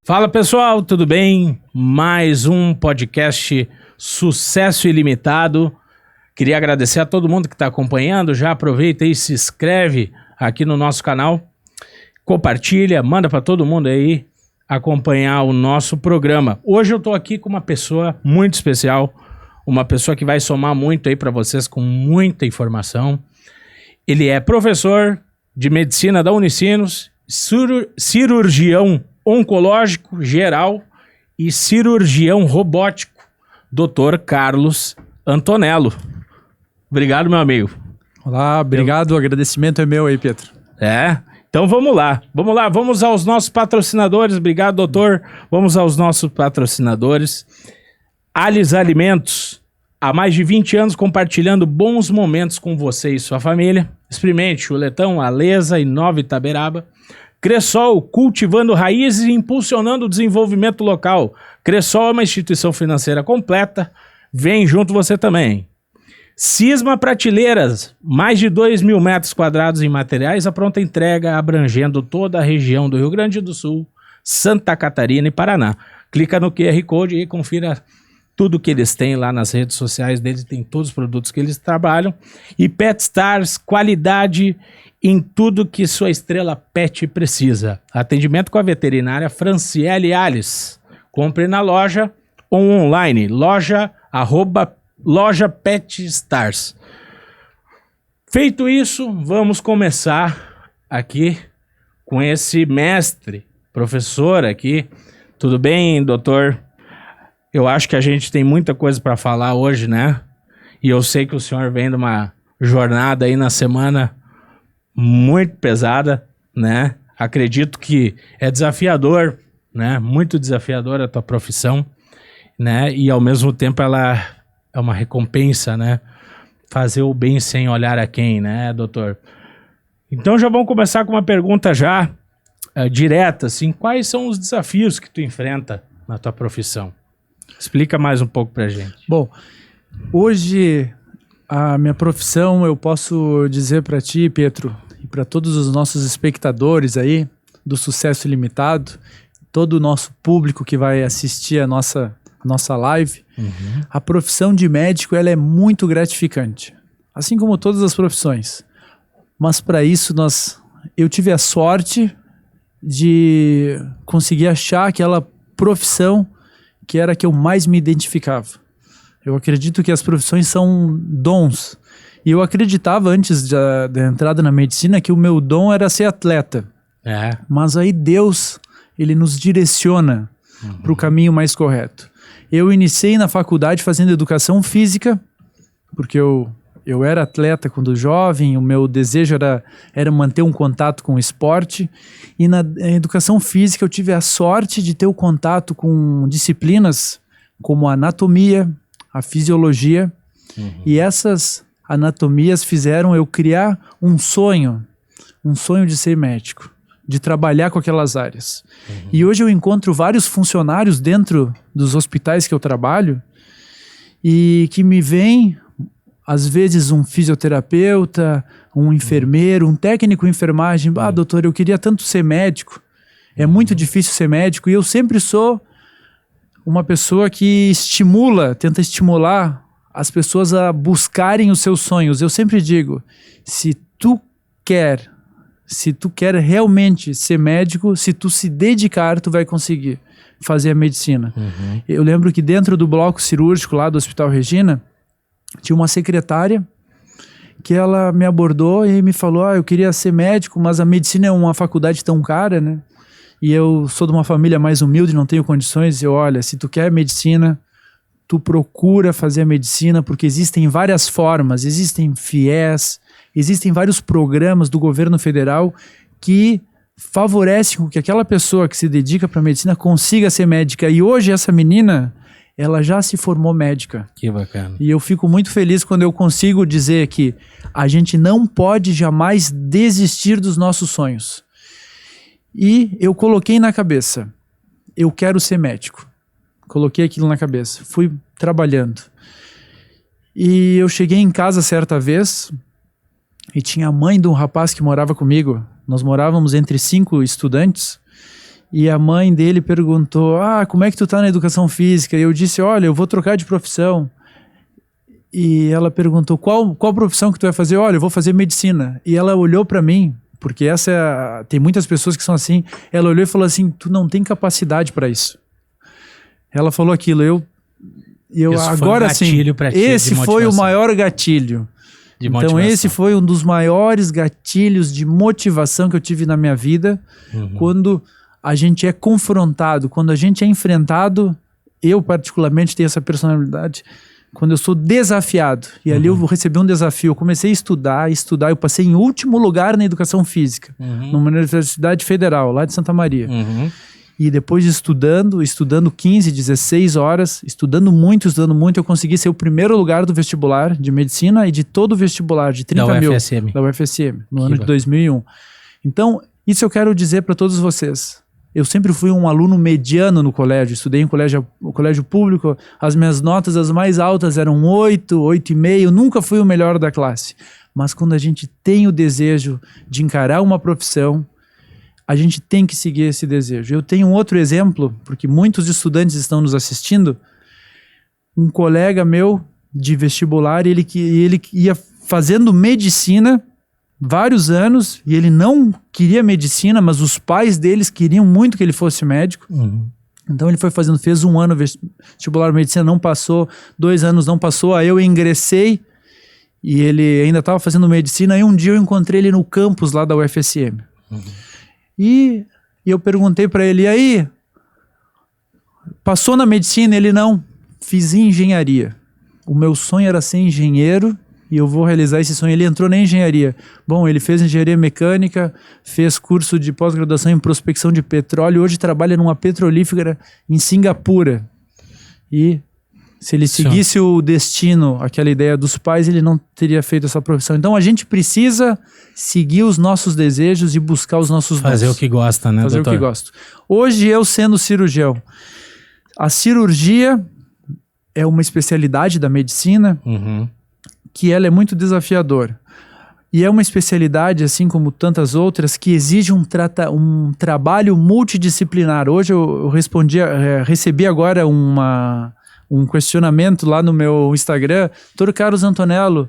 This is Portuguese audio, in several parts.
Fala pessoal, tudo bem? Mais um podcast Sucesso Ilimitado. Queria agradecer a todo mundo que está acompanhando. Já aproveita e se inscreve aqui no nosso canal. Compartilha, manda para todo mundo aí acompanhar o nosso programa. Hoje eu estou aqui com uma pessoa muito especial, uma pessoa que vai somar muito aí para vocês com muita informação. Ele é professor de medicina da Unicinos, cirurgião oncológico geral e cirurgião robótico, Dr. Carlos Antonello. Obrigado, meu amigo. Olá, obrigado, o agradecimento é meu aí, Pietro. Então vamos lá, vamos aos nossos patrocinadores. Obrigado, doutor. Vamos aos nossos patrocinadores. Alis Alimentos, há mais de 20 anos compartilhando bons momentos com você e sua família. Experimente chuletão, Aleza e Nova Itaberaba. Cressol, cultivando raízes e impulsionando o desenvolvimento local. Cressol é uma instituição financeira completa. Vem junto você também. Cisma Prateleiras, mais de 2.000 metros quadrados em materiais à pronta entrega, abrangendo toda a região do Rio Grande do Sul, Santa Catarina e Paraná. Clica no QR Code e confira tudo que eles têm lá nas redes sociais deles, tem todos os produtos que eles trabalham. E PetStars, qualidade em tudo que sua estrela pet precisa. Atendimento com a veterinária Franciele Alice. Compre na loja ou online, loja PetStars. Feito isso, vamos começar aqui com esse mestre, professor aqui. Tudo bem, doutor? Eu acho que a gente tem muita coisa para falar hoje, né? E eu sei que o senhor vem de uma jornada aí na semana muito pesada, né? Acredito que é desafiador, né? Muito desafiador a tua profissão, né? E ao mesmo tempo ela é uma recompensa, né? Fazer o bem sem olhar a quem, né, doutor? Então já vamos começar com uma pergunta já direta, assim. Quais são os desafios que tu enfrenta na tua profissão? Explica mais um pouco pra gente. Bom, hoje a minha profissão, eu posso dizer para ti, Pietro, e para todos os nossos espectadores aí do Sucesso Ilimitado, todo o nosso público que vai assistir a nossa live, a profissão de médico ela é muito gratificante, assim como todas as profissões. Mas para isso eu tive a sorte de conseguir achar aquela profissão que era a que eu mais me identificava. Eu acredito que as profissões são dons. E eu acreditava antes da entrada na medicina que o meu dom era ser atleta. Mas aí Deus, ele nos direciona para o caminho mais correto. Eu iniciei na faculdade fazendo educação física, porque eu era atleta quando jovem, o meu desejo era manter um contato com o esporte. E na educação física eu tive a sorte de ter o contato com disciplinas como a anatomia, a fisiologia. E essas anatomias fizeram eu criar um sonho de ser médico, de trabalhar com aquelas áreas. E hoje eu encontro vários funcionários dentro dos hospitais que eu trabalho e que me veem, às vezes um fisioterapeuta, um enfermeiro, um técnico em enfermagem. Doutor, eu queria tanto ser médico. É muito difícil ser médico e eu sempre sou uma pessoa que tenta estimular as pessoas a buscarem os seus sonhos. Eu sempre digo, se tu quer realmente ser médico, se tu se dedicar, tu vai conseguir fazer a medicina. Eu lembro que dentro do bloco cirúrgico lá do Hospital Regina, tinha uma secretária que ela me abordou e me falou, eu queria ser médico, mas a medicina é uma faculdade tão cara, né? E eu sou de uma família mais humilde, não tenho condições. Olha, se tu quer medicina, tu procura fazer a medicina, porque existem várias formas, existem FIES, existem vários programas do governo federal que favorecem com que aquela pessoa que se dedica para a medicina consiga ser médica. E hoje essa menina, ela já se formou médica. Que bacana. E eu fico muito feliz quando eu consigo dizer que a gente não pode jamais desistir dos nossos sonhos. E eu coloquei na cabeça, eu quero ser médico. Coloquei aquilo na cabeça, fui trabalhando. E eu cheguei em casa certa vez e tinha a mãe de um rapaz que morava comigo. Nós morávamos entre 5 estudantes E a mãe dele perguntou, como é que tu tá na educação física? E eu disse, olha, eu vou trocar de profissão. E ela perguntou, qual profissão que tu vai fazer? Olha, eu vou fazer medicina. E ela olhou para mim, porque tem muitas pessoas que são assim, ela olhou e falou assim, tu não tem capacidade para isso. Ela falou aquilo, Isso agora sim, esse foi o maior gatilho. Então esse foi um dos maiores gatilhos de motivação que eu tive na minha vida, quando a gente é confrontado, quando a gente é enfrentado, eu particularmente tenho essa personalidade, quando eu sou desafiado, e ali eu recebi um desafio, eu comecei a estudar, eu passei em último lugar na educação física, numa universidade federal, lá de Santa Maria. E depois de estudando 15, 16 horas, estudando muito, eu consegui ser o primeiro lugar do vestibular de medicina e de todo o vestibular, de 30 mil. Da UFSM, no ano de 2001. Então, isso eu quero dizer para todos vocês. Eu sempre fui um aluno mediano no colégio, estudei em colégio público, as minhas notas as mais altas eram 8, 8,5, nunca fui o melhor da classe. Mas quando a gente tem o desejo de encarar uma profissão, a gente tem que seguir esse desejo. Eu tenho um outro exemplo, porque muitos estudantes estão nos assistindo. Um colega meu de vestibular, ele ia fazendo medicina vários anos, e ele não queria medicina, mas os pais deles queriam muito que ele fosse médico. Então ele fez um ano vestibular de medicina, não passou, 2 anos não passou, aí eu ingressei, e ele ainda estava fazendo medicina, aí um dia eu encontrei ele no campus lá da UFSM. E eu perguntei para ele, e aí, passou na medicina? Ele, não, fiz engenharia. O meu sonho era ser engenheiro e eu vou realizar esse sonho. Ele entrou na engenharia. Bom, ele fez engenharia mecânica, fez curso de pós-graduação em prospecção de petróleo, hoje trabalha numa petrolífera em Singapura. E se ele seguisse o destino, aquela ideia dos pais, ele não teria feito essa profissão. Então a gente precisa seguir os nossos desejos e buscar os nossos dons. Fazer o que gosta, né, Fazer doutor? o que gosto. Hoje, eu sendo cirurgião, a cirurgia é uma especialidade da medicina que ela é muito desafiadora. E é uma especialidade, assim como tantas outras, que exige um trabalho multidisciplinar. Hoje eu recebi agora um questionamento lá no meu Instagram, Dr. Carlos Antonello,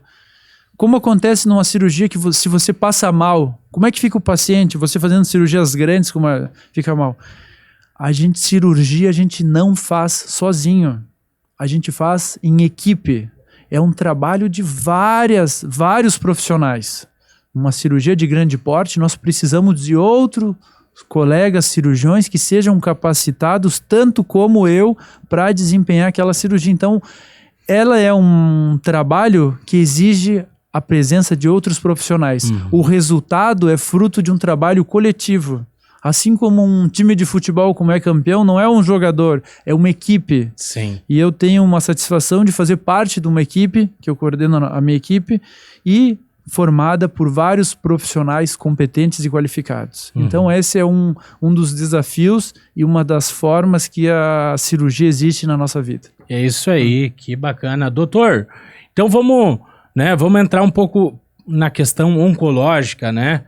como acontece numa cirurgia que se você passa mal, como é que fica o paciente? Você fazendo cirurgias grandes, como fica mal? Cirurgia a gente não faz sozinho, a gente faz em equipe. É um trabalho de vários profissionais. Uma cirurgia de grande porte, nós precisamos de outros colegas cirurgiões que sejam capacitados tanto como eu para desempenhar aquela cirurgia. Então, ela é um trabalho que exige a presença de outros profissionais. O resultado é fruto de um trabalho coletivo. Assim como um time de futebol, como é campeão, não é um jogador, é uma equipe. Sim. E eu tenho uma satisfação de fazer parte de uma equipe, que eu coordeno a minha equipe, e formada por vários profissionais competentes e qualificados. Então esse é um dos desafios e uma das formas que a cirurgia existe na nossa vida. É isso aí, que bacana. Doutor, então vamos entrar um pouco na questão oncológica, né?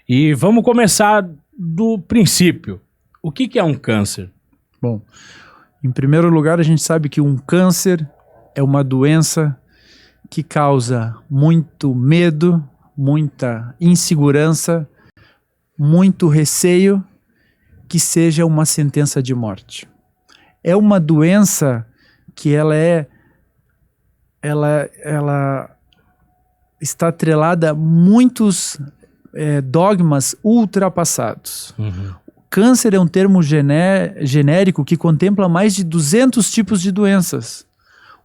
E vamos começar do princípio. O que é um câncer? Bom, em primeiro lugar, a gente sabe que um câncer é uma doença que causa muito medo, muita insegurança, muito receio que seja uma sentença de morte. É uma doença que ela está atrelada a muitos dogmas ultrapassados. Câncer é um termo genérico que contempla mais de 200 tipos de doenças.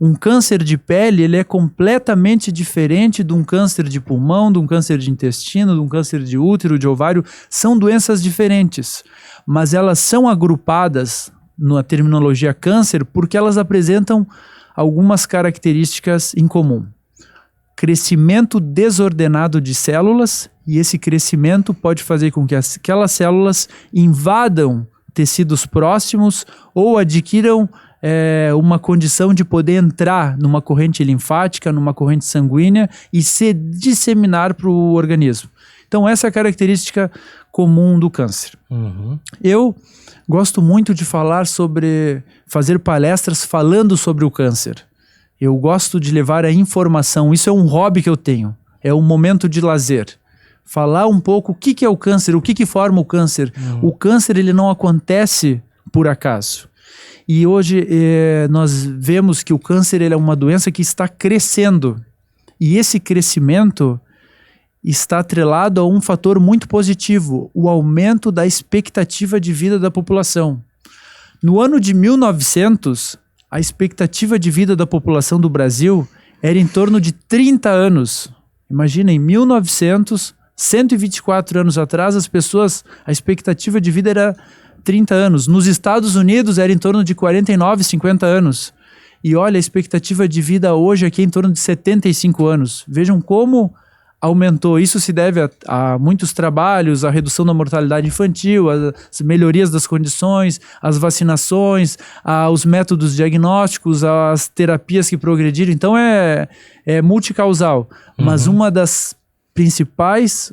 Um câncer de pele, ele é completamente diferente de um câncer de pulmão, de um câncer de intestino, de um câncer de útero, de ovário. São doenças diferentes, mas elas são agrupadas na terminologia câncer porque elas apresentam algumas características em comum. Crescimento desordenado de células, e esse crescimento pode fazer com que aquelas células invadam tecidos próximos ou adquiram uma condição de poder entrar numa corrente linfática, numa corrente sanguínea e se disseminar para o organismo. Então essa é a característica comum do câncer. Uhum. Eu gosto muito de fazer palestras falando sobre o câncer. Eu gosto de levar a informação, isso é um hobby que eu tenho, é um momento de lazer. Falar um pouco o que é o câncer, o que forma o câncer. O câncer, ele não acontece por acaso. E hoje nós vemos que o câncer, ele é uma doença que está crescendo. E esse crescimento está atrelado a um fator muito positivo, o aumento da expectativa de vida da população. No ano de 1900, a expectativa de vida da população do Brasil era em torno de 30 anos. Imagina, em 1900, 124 anos atrás, a expectativa de vida era 30 anos. Nos Estados Unidos era em torno de 49, 50 anos. E olha, a expectativa de vida hoje aqui é em torno de 75 anos. Vejam como aumentou. Isso se deve a muitos trabalhos, a redução da mortalidade infantil, as melhorias das condições, as vacinações, os métodos diagnósticos, as terapias que progrediram. Então é multicausal. Mas uma das principais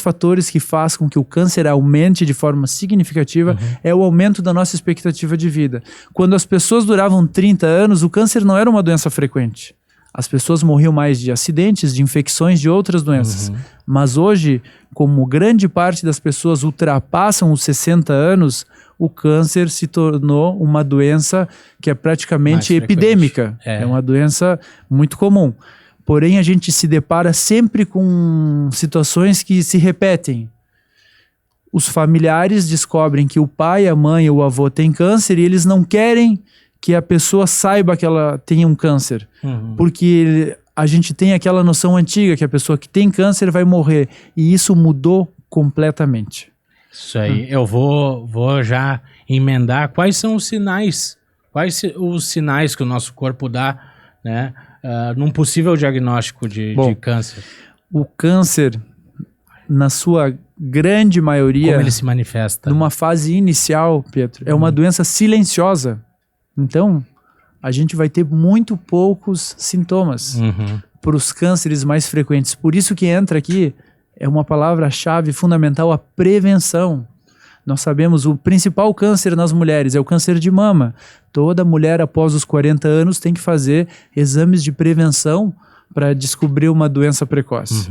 fatores que faz com que o câncer aumente de forma significativa é o aumento da nossa expectativa de vida. Quando as pessoas duravam 30 anos, o câncer não era uma doença frequente. As pessoas morriam mais de acidentes, de infecções, de outras doenças. Mas hoje, como grande parte das pessoas ultrapassam os 60 anos, o câncer se tornou uma doença que é praticamente epidêmica. É uma doença muito comum. Porém, a gente se depara sempre com situações que se repetem. Os familiares descobrem que o pai, a mãe ou o avô têm câncer e eles não querem que a pessoa saiba que ela tem um câncer. Porque a gente tem aquela noção antiga que a pessoa que tem câncer vai morrer. E isso mudou completamente. Isso aí. Eu vou já emendar. Quais são os sinais? Quais os sinais que o nosso corpo dá, né, num possível diagnóstico de câncer? O câncer, na sua grande maioria... Como ele se manifesta? Numa fase inicial, Pedro, é uma doença silenciosa. Então, a gente vai ter muito poucos sintomas para os cânceres mais frequentes. Por isso que entra aqui, é uma palavra-chave fundamental, a prevenção. Nós sabemos, o principal câncer nas mulheres é o câncer de mama. Toda mulher após os 40 anos tem que fazer exames de prevenção para descobrir uma doença precoce.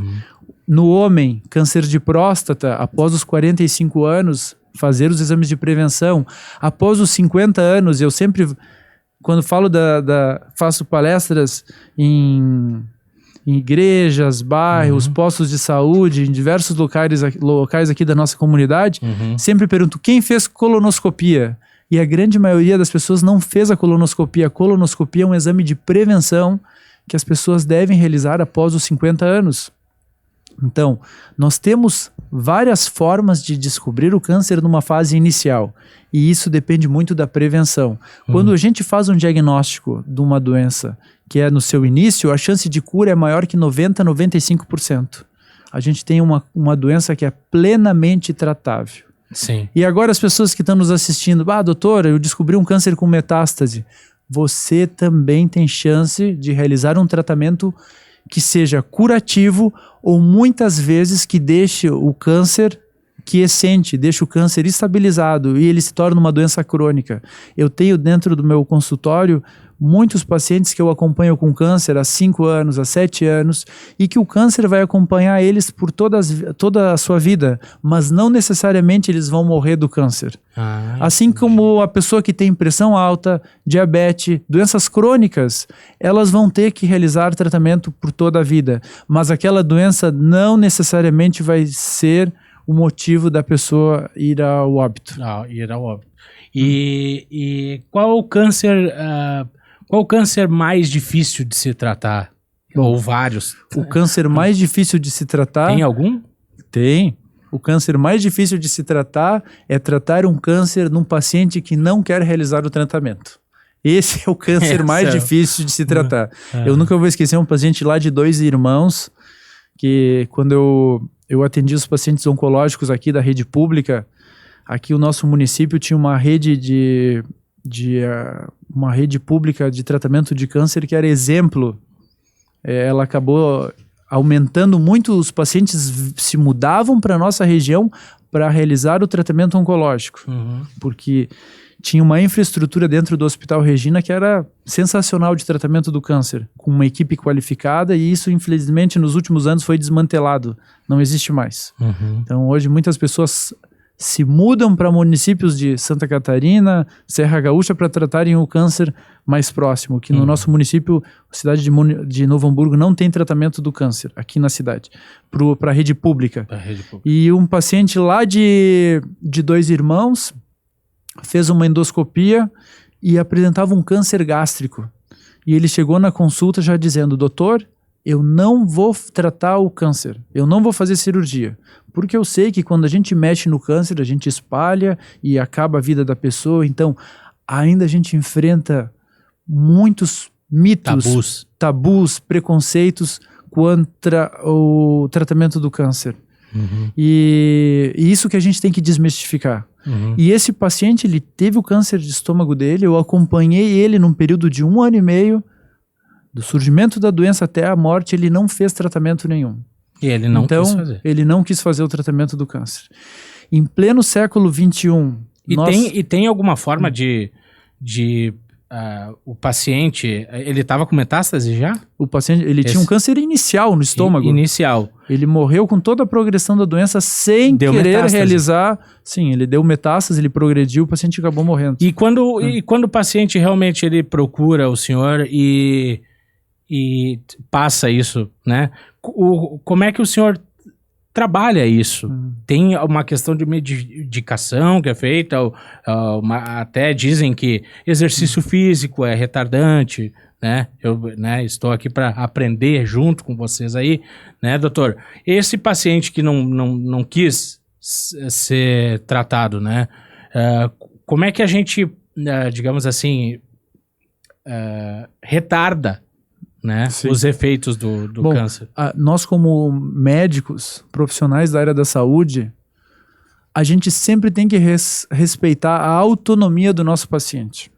No homem, câncer de próstata, após os 45 anos, fazer os exames de prevenção. Após os 50 anos, eu sempre, quando falo faço palestras em igrejas, bairros, postos de saúde, em diversos locais aqui da nossa comunidade, sempre pergunto, quem fez colonoscopia? E a grande maioria das pessoas não fez a colonoscopia. A colonoscopia é um exame de prevenção que as pessoas devem realizar após os 50 anos. Então, nós temos várias formas de descobrir o câncer numa fase inicial. E isso depende muito da prevenção. Quando a gente faz um diagnóstico de uma doença que é no seu início, a chance de cura é maior que 90%, 95%. A gente tem uma doença que é plenamente tratável. Sim. E agora as pessoas que estão nos assistindo, doutora, eu descobri um câncer com metástase. Você também tem chance de realizar um tratamento que seja curativo ou muitas vezes que deixe o câncer quiescente, deixe o câncer estabilizado e ele se torna uma doença crônica. Eu tenho dentro do meu consultório muitos pacientes que eu acompanho com câncer há 5 anos, há 7 anos, e que o câncer vai acompanhar eles por toda a sua vida, mas não necessariamente eles vão morrer do câncer. Assim como a pessoa que tem pressão alta, diabetes, doenças crônicas, elas vão ter que realizar tratamento por toda a vida, mas aquela doença não necessariamente vai ser o motivo da pessoa ir ao óbito. E qual o câncer mais difícil de se tratar? Ou vários? O câncer mais difícil de se tratar... Tem algum? Tem. O câncer mais difícil de se tratar é tratar um câncer num paciente que não quer realizar o tratamento. Esse é o câncer mais difícil de se tratar. Eu nunca vou esquecer um paciente lá de 2 irmãos, que quando eu atendi os pacientes oncológicos aqui da rede pública, aqui o nosso município tinha uma rede uma rede pública de tratamento de câncer que era exemplo. Ela acabou aumentando muito, os pacientes se mudavam para a nossa região para realizar o tratamento oncológico, porque tinha uma infraestrutura dentro do Hospital Regina que era sensacional de tratamento do câncer, com uma equipe qualificada, e isso, infelizmente, nos últimos anos foi desmantelado, não existe mais. Então, hoje, muitas pessoas se mudam para municípios de Santa Catarina, Serra Gaúcha, para tratarem o câncer mais próximo, que no nosso município, a cidade de Novo Hamburgo, não tem tratamento do câncer, aqui na cidade, para a rede pública. E um paciente lá de Dois Irmãos fez uma endoscopia e apresentava um câncer gástrico. E ele chegou na consulta já dizendo: doutor, eu não vou tratar o câncer, eu não vou fazer cirurgia, porque eu sei que quando a gente mexe no câncer, a gente espalha e acaba a vida da pessoa. Então, ainda a gente enfrenta muitos mitos, tabus, preconceitos contra o tratamento do câncer. E isso que a gente tem que desmistificar. E esse paciente, ele teve o câncer de estômago dele, eu acompanhei ele num período de 1 ano e meio, do surgimento da doença até a morte, ele não fez tratamento nenhum. E ele não quis fazer. Ele não quis fazer o tratamento do câncer. Em pleno século XXI... E tem alguma forma o paciente, ele estava com metástase já? O paciente, ele tinha um câncer inicial no estômago. Inicial. Ele morreu com toda a progressão da doença sem querer realizar. Sim, ele deu metástase, ele progrediu, o paciente acabou morrendo. E quando o paciente realmente ele procura o senhor e passa isso, né? Como é que o senhor trabalha isso? Tem uma questão de medicação que é feita, até dizem que exercício físico é retardante, né? Eu estou aqui para aprender junto com vocês aí, né, doutor? Esse paciente que não quis ser tratado, né? Como é que a gente, digamos assim, retarda, né, os efeitos do câncer? Nós, como médicos, profissionais da área da saúde, a gente sempre tem que respeitar a autonomia do nosso paciente.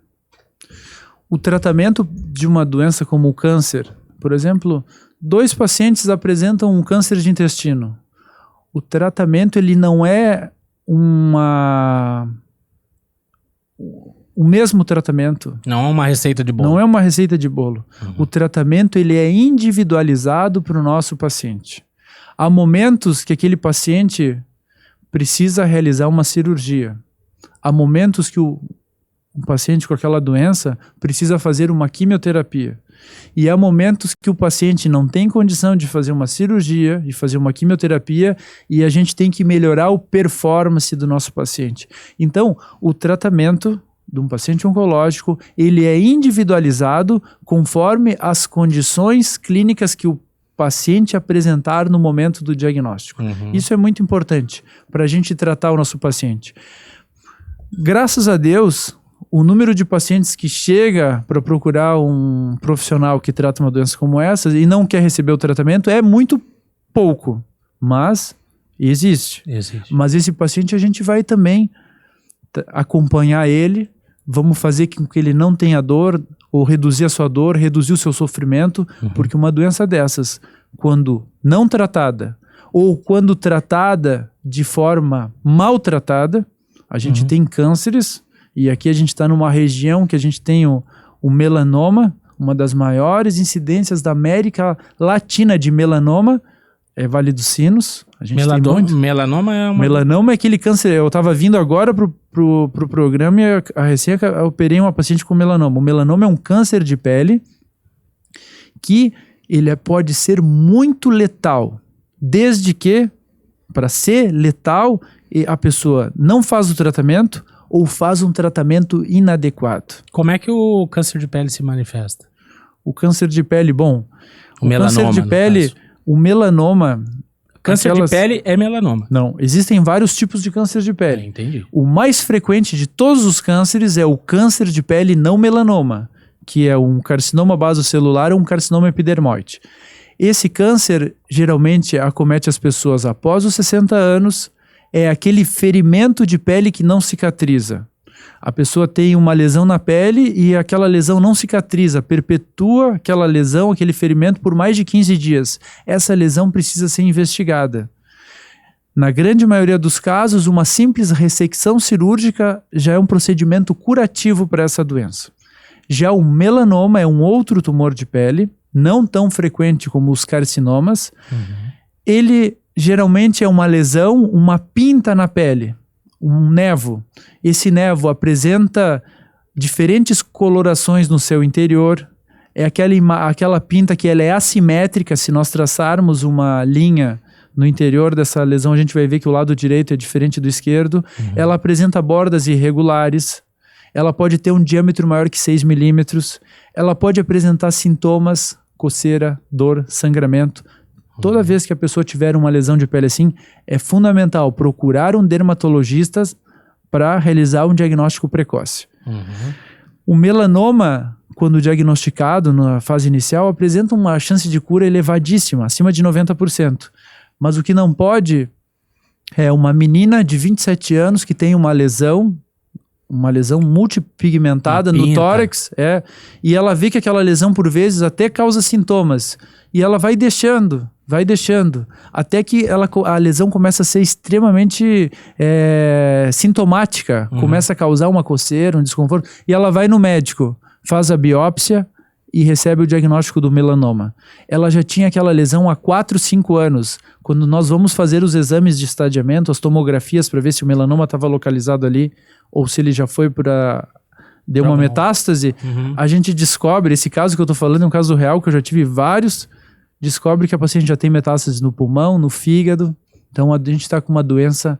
O tratamento de uma doença como o câncer, por exemplo, 2 pacientes apresentam um câncer de intestino. O tratamento, ele não é o mesmo tratamento. Não é uma receita de bolo. Não é uma receita de bolo. O tratamento, ele é individualizado para o nosso paciente. Há momentos que aquele paciente precisa realizar uma cirurgia. Há momentos que um paciente com aquela doença precisa fazer uma quimioterapia. E há momentos que o paciente não tem condição de fazer uma cirurgia, de fazer uma quimioterapia, e a gente tem que melhorar a performance do nosso paciente. Então, o tratamento de um paciente oncológico, ele é individualizado conforme as condições clínicas que o paciente apresentar no momento do diagnóstico. Isso é muito importante para a gente tratar o nosso paciente. Graças a Deus, o número de pacientes que chega para procurar um profissional que trata uma doença como essa e não quer receber o tratamento é muito pouco, mas existe. Mas esse paciente a gente vai também acompanhar ele, vamos fazer com que ele não tenha dor, ou reduzir a sua dor, reduzir o seu sofrimento, porque uma doença dessas, quando não tratada, ou quando tratada de forma maltratada, a gente tem cânceres, e aqui a gente está numa região que a gente tem o melanoma, uma das maiores incidências da América Latina de melanoma, é Vale dos Sinos. A gente tem muito. Melanoma é aquele câncer. Eu estava vindo agora pro programa e eu operei uma paciente com melanoma. O melanoma é um câncer de pele que ele pode ser muito letal, desde que, para ser letal, a pessoa não faz o tratamento ou faz um tratamento inadequado. Como é que o câncer de pele se manifesta? O câncer de pele, o melanoma, câncer de pele, o melanoma... Câncer de pele é melanoma. Não, existem vários tipos de câncer de pele. Entendi. O mais frequente de todos os cânceres é o câncer de pele não melanoma, que é um carcinoma basocelular ou um carcinoma epidermoide. Esse câncer geralmente acomete as pessoas após os 60 anos, é aquele ferimento de pele que não cicatriza. A pessoa tem uma lesão na pele e aquela lesão não cicatriza, perpetua aquela lesão, aquele ferimento por mais de 15 dias. Essa lesão precisa ser investigada. Na grande maioria dos casos, uma simples ressecção cirúrgica já é um procedimento curativo para essa doença. Já o melanoma é um outro tumor de pele, não tão frequente como os carcinomas. Ele geralmente é uma lesão, uma pinta na pele, um nevo. Esse nevo apresenta diferentes colorações no seu interior. É aquela pinta que ela é assimétrica. Se nós traçarmos uma linha no interior dessa lesão, a gente vai ver que o lado direito é diferente do esquerdo. Ela apresenta bordas irregulares. Ela pode ter um diâmetro maior que 6 milímetros. Ela pode apresentar sintomas, coceira, dor, sangramento. Toda vez que a pessoa tiver uma lesão de pele assim, é fundamental procurar um dermatologista para realizar um diagnóstico precoce. O melanoma, quando diagnosticado na fase inicial, apresenta uma chance de cura elevadíssima, acima de 90%. Mas o que não pode é uma menina de 27 anos que tem uma lesão multipigmentada no tórax, e ela vê que aquela lesão por vezes até causa sintomas, e ela vai deixando, até que a lesão começa a ser extremamente sintomática, começa a causar uma coceira, um desconforto, e ela vai no médico, faz a biópsia e recebe o diagnóstico do melanoma. Ela já tinha aquela lesão há 4, 5 anos. Quando nós vamos fazer os exames de estadiamento, as tomografias para ver se o melanoma estava localizado ali ou se ele já foi deu uma metástase, a gente descobre, esse caso que eu estou falando é um caso real, que eu já tive vários, descobre que a paciente já tem metástase no pulmão, no fígado, então a gente está com uma doença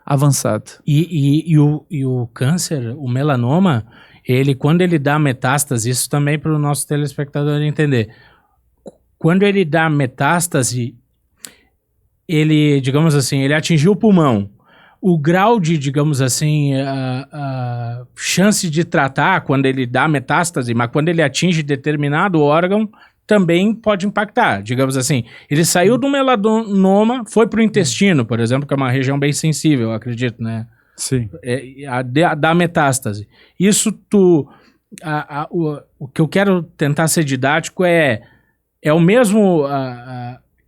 avançada. E o câncer, o melanoma, quando ele dá metástase, isso também para o nosso telespectador entender, quando ele dá metástase, digamos assim, ele atingiu o pulmão, o grau de, digamos assim, a chance de tratar quando ele dá metástase, mas quando ele atinge determinado órgão, também pode impactar, digamos assim. Ele saiu do melanoma, foi para o intestino, por exemplo, que é uma região bem sensível, eu acredito, né? Sim. Da metástase. Isso o que eu quero tentar ser didático é o mesmo,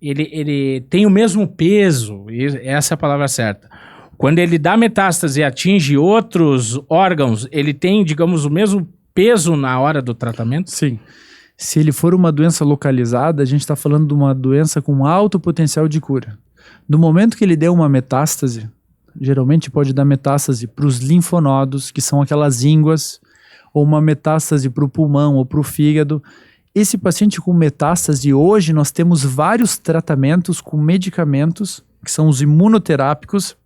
ele tem o mesmo peso, e essa é a palavra certa. Quando ele dá metástase e atinge outros órgãos, ele tem, digamos, o mesmo peso na hora do tratamento? Sim. Se ele for uma doença localizada, a gente está falando de uma doença com alto potencial de cura. No momento que ele deu uma metástase, geralmente pode dar metástase para os linfonodos, que são aquelas ínguas, ou uma metástase para o pulmão ou para o fígado. Esse paciente com metástase, hoje nós temos vários tratamentos com medicamentos, que são os imunoterápicos.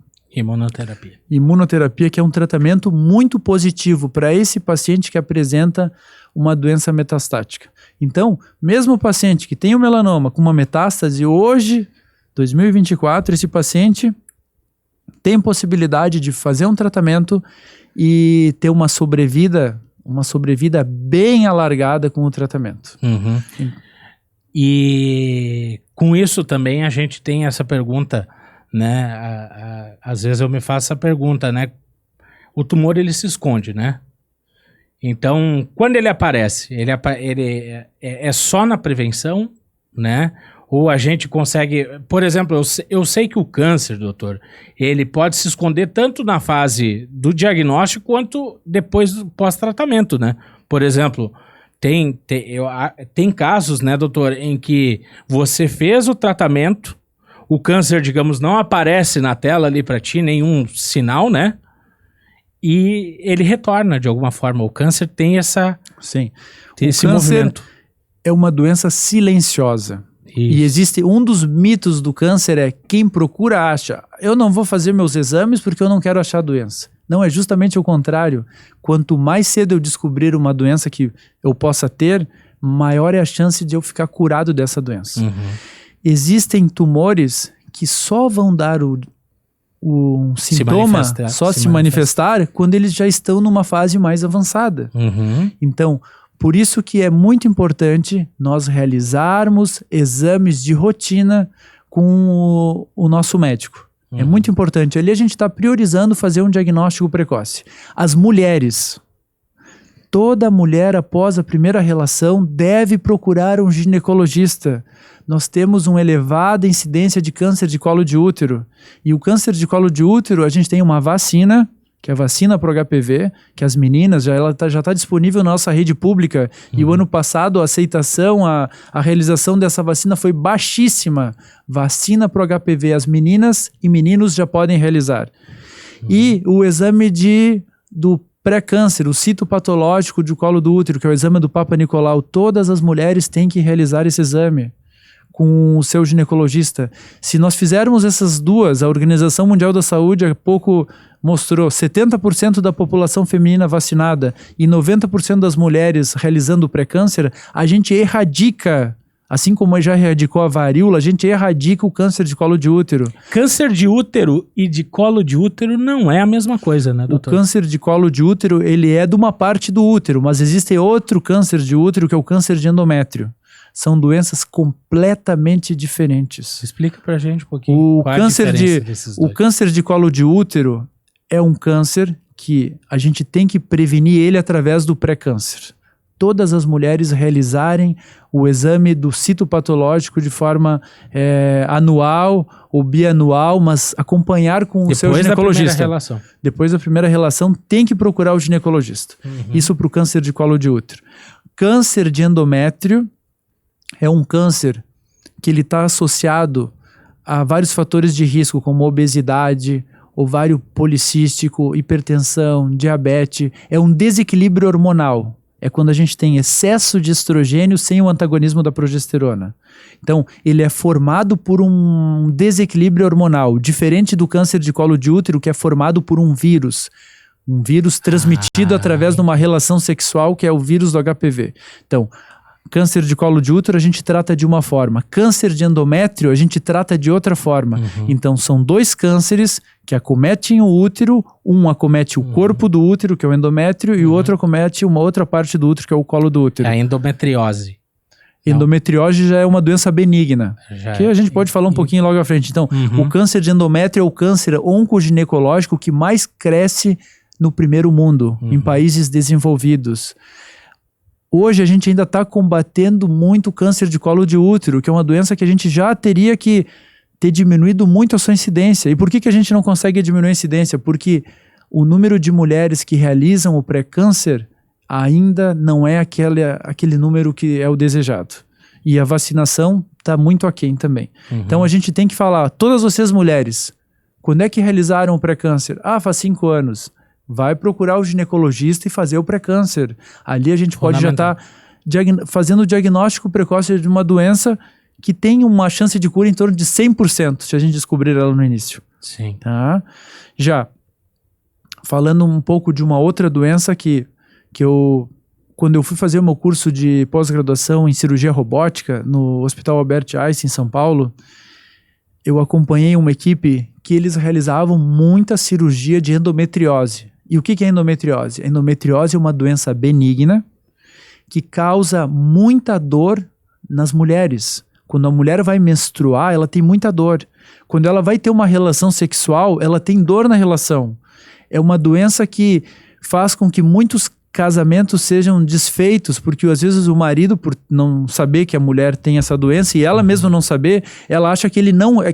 Imunoterapia, que é um tratamento muito positivo para esse paciente que apresenta uma doença metastática. Então, mesmo o paciente que tem o melanoma com uma metástase, hoje, 2024, esse paciente tem possibilidade de fazer um tratamento e ter uma sobrevida bem alargada com o tratamento. E com isso também a gente tem essa pergunta, né? Às vezes eu me faço essa pergunta, né? O tumor, ele se esconde, né? Então, quando ele aparece, ele é só na prevenção, né? Ou a gente consegue... Por exemplo, eu sei que o câncer, doutor, ele pode se esconder tanto na fase do diagnóstico quanto depois do pós-tratamento, né? Por exemplo, tem casos, né, doutor, em que você fez o tratamento, o câncer, digamos, não aparece na tela ali para ti, nenhum sinal, né? E ele retorna de alguma forma. O câncer tem Sim. Esse movimento. É uma doença silenciosa. Isso. E existe um dos mitos do câncer é quem procura acha. Eu não vou fazer meus exames porque eu não quero achar doença. Não, é justamente o contrário. Quanto mais cedo eu descobrir uma doença que eu possa ter, maior é a chance de eu ficar curado dessa doença. Existem tumores que só vão dar o sintoma, se manifestar quando eles já estão numa fase mais avançada. Então, por isso que é muito importante nós realizarmos exames de rotina com o nosso médico. É muito importante. Ali a gente está priorizando fazer um diagnóstico precoce. As mulheres, Toda mulher após a primeira relação deve procurar um ginecologista. Nós temos uma elevada incidência de câncer de colo de útero. E o câncer de colo de útero, a gente tem uma vacina, que é a vacina para o HPV, que as meninas, já está disponível na nossa rede pública. E o ano passado a aceitação, a realização dessa vacina foi baixíssima. Vacina para o HPV, as meninas e meninos já podem realizar. E o exame do pré-câncer, o citopatológico de colo do útero, que é o exame do Papa Nicolau, todas as mulheres têm que realizar esse exame com o seu ginecologista. Se nós fizermos essas duas, a Organização Mundial da Saúde há pouco mostrou 70% da população feminina vacinada e 90% das mulheres realizando o pré-câncer, a gente erradica, assim como já erradicou a varíola, a gente erradica o câncer de colo de útero. Câncer de útero e de colo de útero não é a mesma coisa, né, doutor? O câncer de colo de útero, ele é de uma parte do útero, mas existe outro câncer de útero que é o câncer de endométrio. São doenças completamente diferentes. Explica pra gente um pouquinho qual é a diferença desses dois. O câncer de colo de útero é um câncer que a gente tem que prevenir ele através do pré-câncer. Todas as mulheres realizarem o exame do citopatológico de forma anual ou bianual, mas acompanhar com o seu ginecologista. Depois da primeira relação, tem que procurar o ginecologista. Isso para o câncer de colo de útero. Câncer de endométrio é um câncer que ele está associado a vários fatores de risco, como obesidade, ovário policístico, hipertensão, diabetes. É um desequilíbrio hormonal. É quando a gente tem excesso de estrogênio sem o antagonismo da progesterona. Então, ele é formado por um desequilíbrio hormonal, diferente do câncer de colo de útero, que é formado por um vírus transmitido através de uma relação sexual, que é o vírus do HPV. Então, câncer de colo de útero a gente trata de uma forma. Câncer de endométrio a gente trata de outra forma. Então são dois cânceres que acometem o útero. Um acomete o corpo do útero, que é o endométrio, e o outro acomete uma outra parte do útero, que é o colo do útero. É a endometriose. Endometriose já é uma doença benigna, que a gente pode falar um pouquinho logo à frente. Então, o câncer de endométrio é o câncer oncoginecológico que mais cresce no primeiro mundo, em países desenvolvidos. Hoje a gente ainda está combatendo muito o câncer de colo de útero, que é uma doença que a gente já teria que ter diminuído muito a sua incidência. E por que a gente não consegue diminuir a incidência? Porque o número de mulheres que realizam o pré-câncer ainda não é aquele número que é o desejado. E a vacinação está muito aquém também. Então a gente tem que falar, todas vocês mulheres, quando é que realizaram o pré-câncer? Faz 5 anos. Vai procurar o ginecologista e fazer o pré-câncer. Ali a gente pode já estar fazendo o diagnóstico precoce de uma doença que tem uma chance de cura em torno de 100%, se a gente descobrir ela no início. Sim. Tá? Já falando um pouco de uma outra doença que quando eu fui fazer o meu curso de pós-graduação em cirurgia robótica no Hospital Albert Einstein, em São Paulo, eu acompanhei uma equipe que eles realizavam muita cirurgia de endometriose. E o que é endometriose? A endometriose é uma doença benigna que causa muita dor nas mulheres. Quando a mulher vai menstruar, ela tem muita dor. Quando ela vai ter uma relação sexual, ela tem dor na relação. É uma doença que faz com que muitos casamentos sejam desfeitos, porque às vezes o marido, por não saber que a mulher tem essa doença, e ela mesma não saber, ela acha que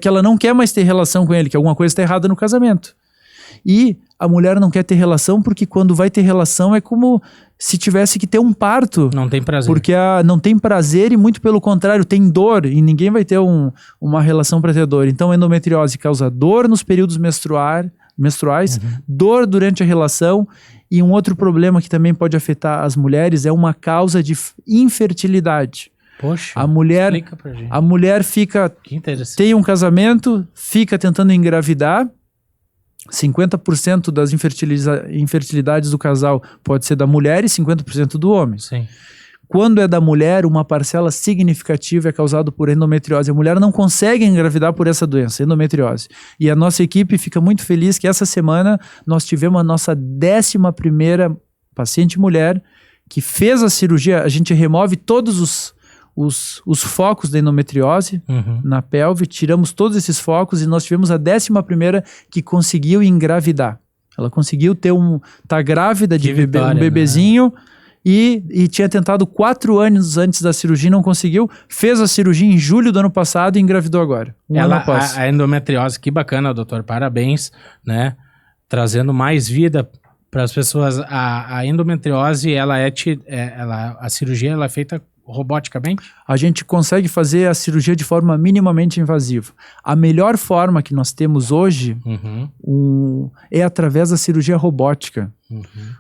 ela não quer mais ter relação com ele, que alguma coisa está errada no casamento. E a mulher não quer ter relação porque quando vai ter relação é como se tivesse que ter um parto. Não tem prazer. Porque não tem prazer e muito pelo contrário, tem dor e ninguém vai ter uma relação para ter dor. Então a endometriose causa dor nos períodos menstruais, dor durante a relação, e um outro problema que também pode afetar as mulheres é uma causa de infertilidade. Poxa, explica pra gente. A mulher tem um casamento, fica tentando engravidar, 50% das infertilidades do casal pode ser da mulher e 50% do homem. Sim. Quando é da mulher, uma parcela significativa é causada por endometriose. A mulher não consegue engravidar por essa doença, endometriose. E a nossa equipe fica muito feliz que essa semana nós tivemos a nossa 11ª paciente mulher que fez a cirurgia. A gente remove todos os focos da endometriose na pelve, tiramos todos esses focos e nós tivemos a 11ª que conseguiu engravidar. Ela conseguiu tá grávida de um bebezinho, né? e tinha tentado 4 anos antes da cirurgia e não conseguiu. Fez a cirurgia em julho do ano passado e engravidou agora. Ano após. A endometriose, que bacana, doutor. Parabéns, né? Trazendo mais vida para as pessoas. A endometriose, a cirurgia ela é feita roboticamente? A gente consegue fazer a cirurgia de forma minimamente invasiva. A melhor forma que nós temos hoje é através da cirurgia robótica.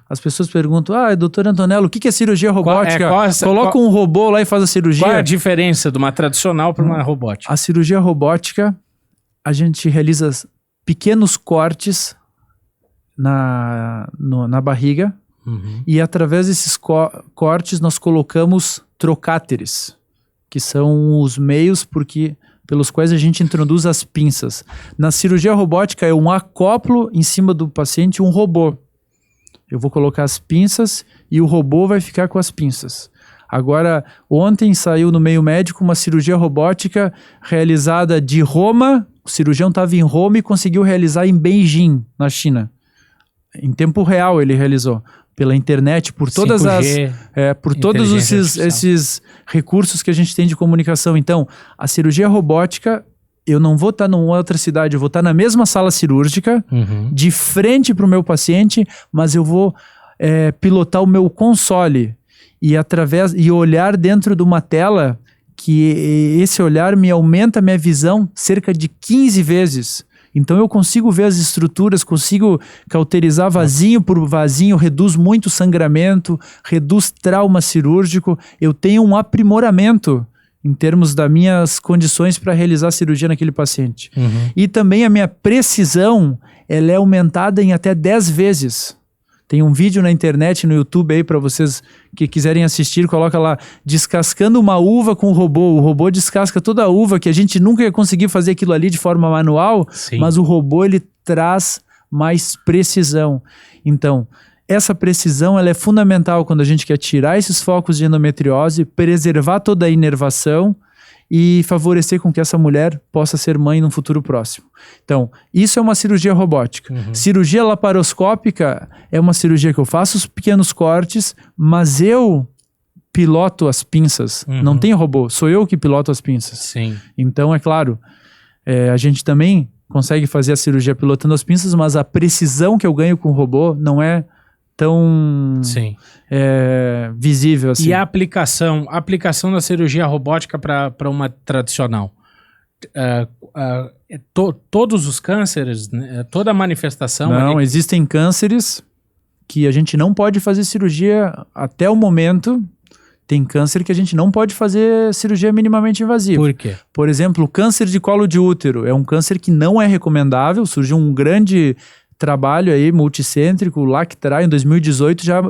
As pessoas perguntam, doutor Antonello, o que é cirurgia robótica? Coloca um robô lá e faz a cirurgia. Qual é a diferença de uma tradicional para uma robótica? A cirurgia robótica, a gente realiza pequenos cortes na barriga, e através desses cortes nós colocamos trocáteres, que são os meios pelos quais a gente introduz as pinças. Na cirurgia robótica é um acoplo em cima do paciente, um robô. Eu vou colocar as pinças e o robô vai ficar com as pinças. Agora, ontem saiu no meio médico uma cirurgia robótica realizada de Roma. O cirurgião estava em Roma e conseguiu realizar em Beijing, na China. Em tempo real ele realizou. Pela internet, por todas 5G, por todos esses recursos que a gente tem de comunicação. Então, a cirurgia robótica, eu não vou estar numa outra cidade, eu vou estar na mesma sala cirúrgica, de frente para o meu paciente, mas eu vou pilotar o meu console e olhar dentro de uma tela que esse olhar me aumenta a minha visão cerca de 15 vezes. Então eu consigo ver as estruturas, consigo cauterizar vasinho por vasinho, reduz muito sangramento, reduz trauma cirúrgico. Eu tenho um aprimoramento em termos das minhas condições para realizar a cirurgia naquele paciente. E também a minha precisão, ela é aumentada em até 10 vezes. Tem um vídeo na internet, no YouTube aí para vocês que quiserem assistir, coloca lá, descascando uma uva com o robô. O robô descasca toda a uva, que a gente nunca ia conseguir fazer aquilo ali de forma manual, mas o robô ele traz mais precisão. Então, essa precisão ela é fundamental quando a gente quer tirar esses focos de endometriose, preservar toda a inervação e favorecer com que essa mulher possa ser mãe num futuro próximo. Então, isso é uma cirurgia robótica. Cirurgia laparoscópica é uma cirurgia que eu faço os pequenos cortes, mas eu piloto as pinças. Não tem robô, sou eu que piloto as pinças. Sim. Então, é claro, a gente também consegue fazer a cirurgia pilotando as pinças, mas a precisão que eu ganho com o robô não é tão visível assim. E a aplicação da cirurgia robótica para uma tradicional? Todos os cânceres, né? Toda a manifestação? Não, existem cânceres que a gente não pode fazer cirurgia até o momento. Tem câncer que a gente não pode fazer cirurgia minimamente invasiva. Por quê? Por exemplo, o câncer de colo de útero é um câncer que não é recomendável. Surgiu um grande trabalho aí multicêntrico, o LACTRA, em 2018, já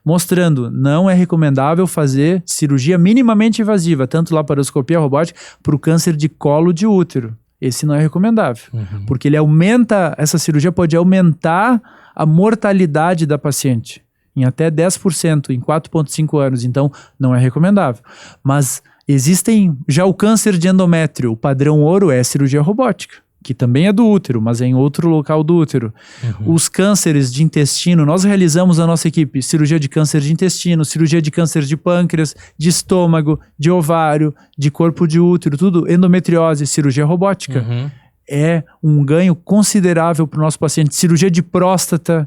mostrando, não é recomendável fazer cirurgia minimamente invasiva, tanto laparoscopia robótica, para o câncer de colo de útero. Esse não é recomendável, porque ele aumenta, essa cirurgia pode aumentar a mortalidade da paciente em até 10% em 4,5 anos, então não é recomendável. Mas existem já o câncer de endométrio, o padrão ouro é cirurgia robótica, que também é do útero, mas é em outro local do útero. Os cânceres de intestino, nós realizamos na nossa equipe cirurgia de câncer de intestino, cirurgia de câncer de pâncreas, de estômago, de ovário, de corpo de útero, tudo endometriose, cirurgia robótica. É um ganho considerável para o nosso paciente. Cirurgia de próstata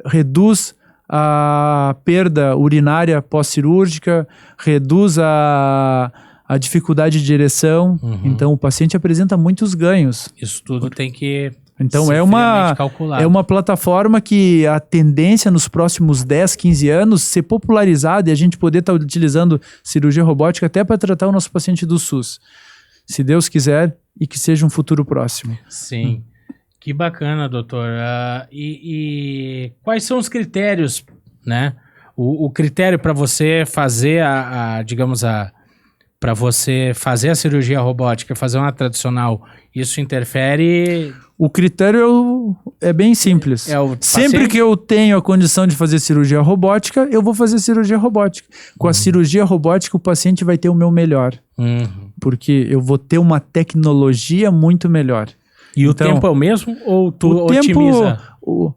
reduz a perda urinária pós-cirúrgica, reduz a dificuldade de ereção. Então o paciente apresenta muitos ganhos. Isso tudo tem que então ser é uma plataforma que a tendência nos próximos 10, 15 anos ser popularizada e a gente poder estar utilizando cirurgia robótica até para tratar o nosso paciente do SUS. Se Deus quiser e que seja um futuro próximo. Sim. Que bacana, doutor. E quais são os critérios, né? O critério para você fazer para você fazer a cirurgia robótica, fazer uma tradicional, isso interfere? O critério é bem simples. Sempre que eu tenho a condição de fazer cirurgia robótica, eu vou fazer cirurgia robótica. Com a cirurgia robótica, o paciente vai ter o meu melhor. Porque eu vou ter uma tecnologia muito melhor. E então, o tempo é o mesmo ou tu otimiza? O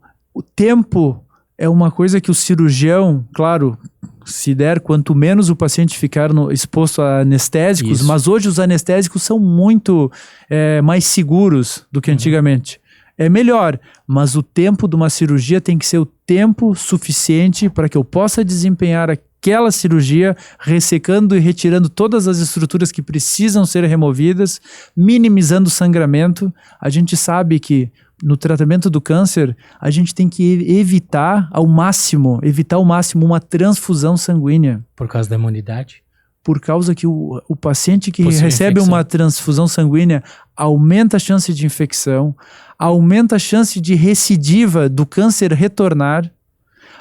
tempo é uma coisa que o cirurgião, claro, se der, quanto menos o paciente ficar exposto a anestésicos, Isso. mas hoje os anestésicos são muito mais seguros do que antigamente. É melhor, mas o tempo de uma cirurgia tem que ser o tempo suficiente para que eu possa desempenhar aquela cirurgia, ressecando e retirando todas as estruturas que precisam ser removidas, minimizando o sangramento. A gente sabe que no tratamento do câncer, a gente tem que evitar ao máximo uma transfusão sanguínea. Por causa da imunidade? Por causa que o paciente que Possível recebe infecção. uma transfusão sanguínea aumenta a chance de infecção, aumenta a chance de recidiva do câncer retornar,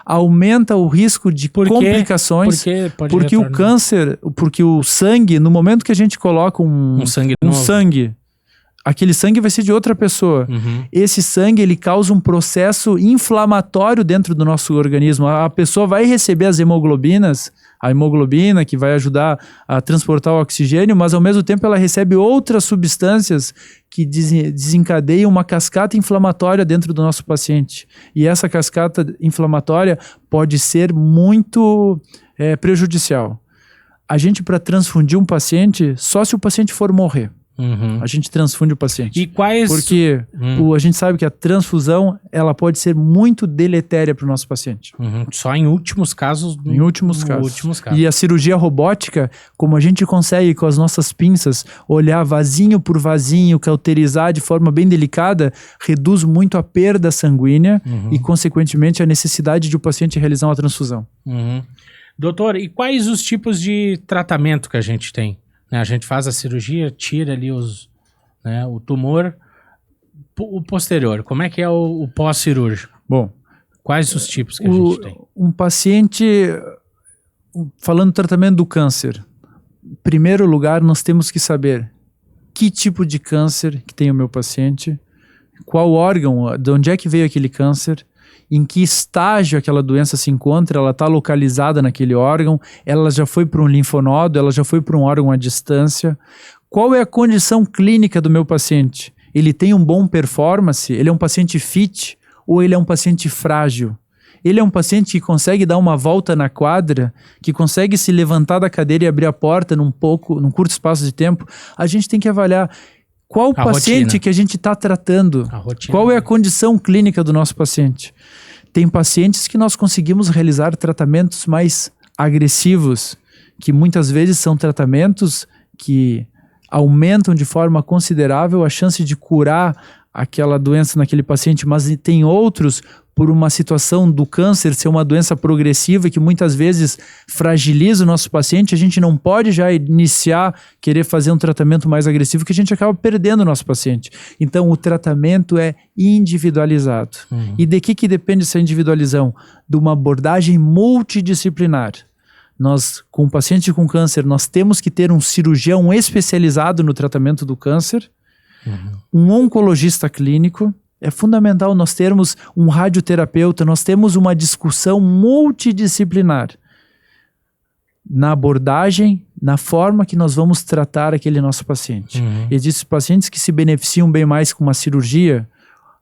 aumenta o risco de complicações, porque o câncer, porque o sangue, no momento que a gente coloca um sangue, aquele sangue vai ser de outra pessoa. Esse sangue, ele causa um processo inflamatório dentro do nosso organismo. A pessoa vai receber as hemoglobinas, a hemoglobina que vai ajudar a transportar o oxigênio, mas ao mesmo tempo ela recebe outras substâncias que desencadeiam uma cascata inflamatória dentro do nosso paciente. E essa cascata inflamatória pode ser muito prejudicial. A gente, para transfundir um paciente, só se o paciente for morrer. A gente transfunde o paciente. E quais... Porque a gente sabe que a transfusão, ela pode ser muito deletéria para o nosso paciente. Só em últimos casos. Em últimos casos. E a cirurgia robótica, como a gente consegue com as nossas pinças olhar vasinho por vasinho, cauterizar de forma bem delicada, reduz muito a perda sanguínea e, consequentemente, a necessidade de o paciente realizar uma transfusão. Doutor, e quais os tipos de tratamento que a gente tem? A gente faz a cirurgia, tira ali o tumor. O posterior, como é que é o pós-cirúrgico? Bom, quais os tipos que a gente tem? Um paciente, falando do tratamento do câncer, em primeiro lugar, nós temos que saber que tipo de câncer que tem o meu paciente, qual órgão, de onde é que veio aquele câncer, em que estágio aquela doença se encontra, ela está localizada naquele órgão, ela já foi para um linfonodo, ela já foi para um órgão à distância. Qual é a condição clínica do meu paciente? Ele tem um bom performance? Ele é um paciente fit ou ele é um paciente frágil? Ele é um paciente que consegue dar uma volta na quadra, que consegue se levantar da cadeira e abrir a porta num curto espaço de tempo? A gente tem que avaliar qual o paciente rotina que a gente está tratando, qual é a condição clínica do nosso paciente. Tem pacientes que nós conseguimos realizar tratamentos mais agressivos, que muitas vezes são tratamentos que aumentam de forma considerável a chance de curar aquela doença naquele paciente, mas tem outros, por uma situação do câncer ser uma doença progressiva que muitas vezes fragiliza o nosso paciente, a gente não pode já iniciar, querer fazer um tratamento mais agressivo, que a gente acaba perdendo o nosso paciente. Então o tratamento é individualizado. E de que depende essa individualização? De uma abordagem multidisciplinar. Nós, com o paciente com câncer, nós temos que ter um cirurgião especializado no tratamento do câncer, um oncologista clínico. É fundamental nós termos um radioterapeuta, nós temos uma discussão multidisciplinar na abordagem, na forma que nós vamos tratar aquele nosso paciente. Existem pacientes que se beneficiam bem mais com uma cirurgia,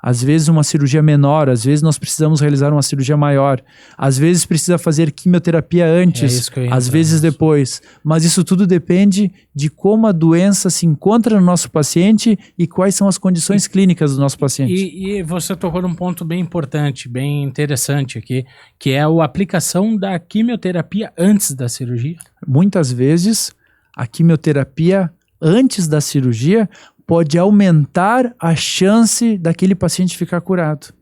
às vezes uma cirurgia menor, às vezes nós precisamos realizar uma cirurgia maior, às vezes precisa fazer quimioterapia antes, às vezes depois. Mas isso tudo depende de como a doença se encontra no nosso paciente e quais são as condições clínicas do nosso paciente. E você tocou num ponto bem importante, bem interessante aqui, que é a aplicação da quimioterapia antes da cirurgia. Muitas vezes a quimioterapia antes da cirurgia pode aumentar a chance daquele paciente ficar curado.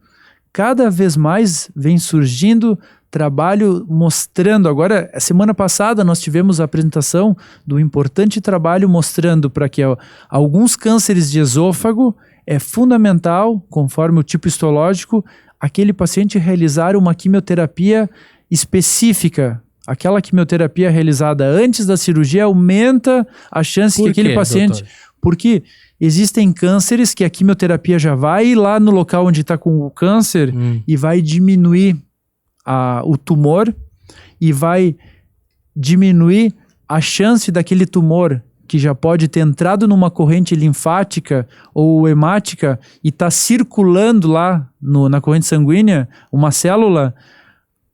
Cada vez mais vem surgindo trabalho mostrando, agora, semana passada nós tivemos a apresentação do importante trabalho mostrando para que alguns cânceres de esôfago é fundamental, conforme o tipo histológico, aquele paciente realizar uma quimioterapia específica. Aquela quimioterapia realizada antes da cirurgia aumenta a chance que aquele paciente... Doutor? Porque existem cânceres que a quimioterapia já vai lá no local onde está com o câncer e vai diminuir o tumor e vai diminuir a chance daquele tumor que já pode ter entrado numa corrente linfática ou hemática e está circulando lá na corrente sanguínea, uma célula,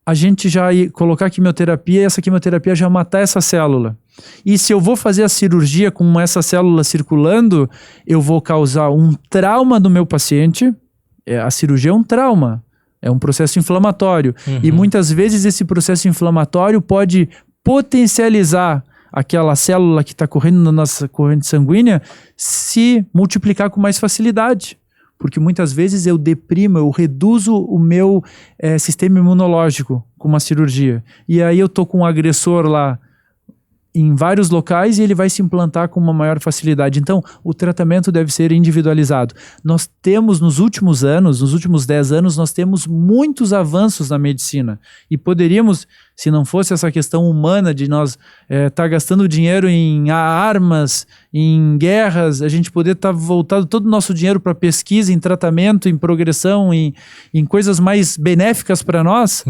a gente já colocar quimioterapia e essa quimioterapia já matar essa célula. E se eu vou fazer a cirurgia com essa célula circulando, eu vou causar um trauma no meu paciente. A cirurgia é um trauma, é um processo inflamatório. E muitas vezes esse processo inflamatório pode potencializar aquela célula que está correndo na nossa corrente sanguínea se multiplicar com mais facilidade. Porque muitas vezes eu deprimo, eu reduzo o meu sistema imunológico com uma cirurgia. E aí eu tô com um agressor lá em vários locais e ele vai se implantar com uma maior facilidade. Então, o tratamento deve ser individualizado. Nós temos, nos últimos 10 anos, nós temos muitos avanços na medicina. E poderíamos, se não fosse essa questão humana de nós estar gastando dinheiro em armas, em guerras, a gente poder estar voltado todo o nosso dinheiro para pesquisa, em tratamento, em progressão, em coisas mais benéficas para nós,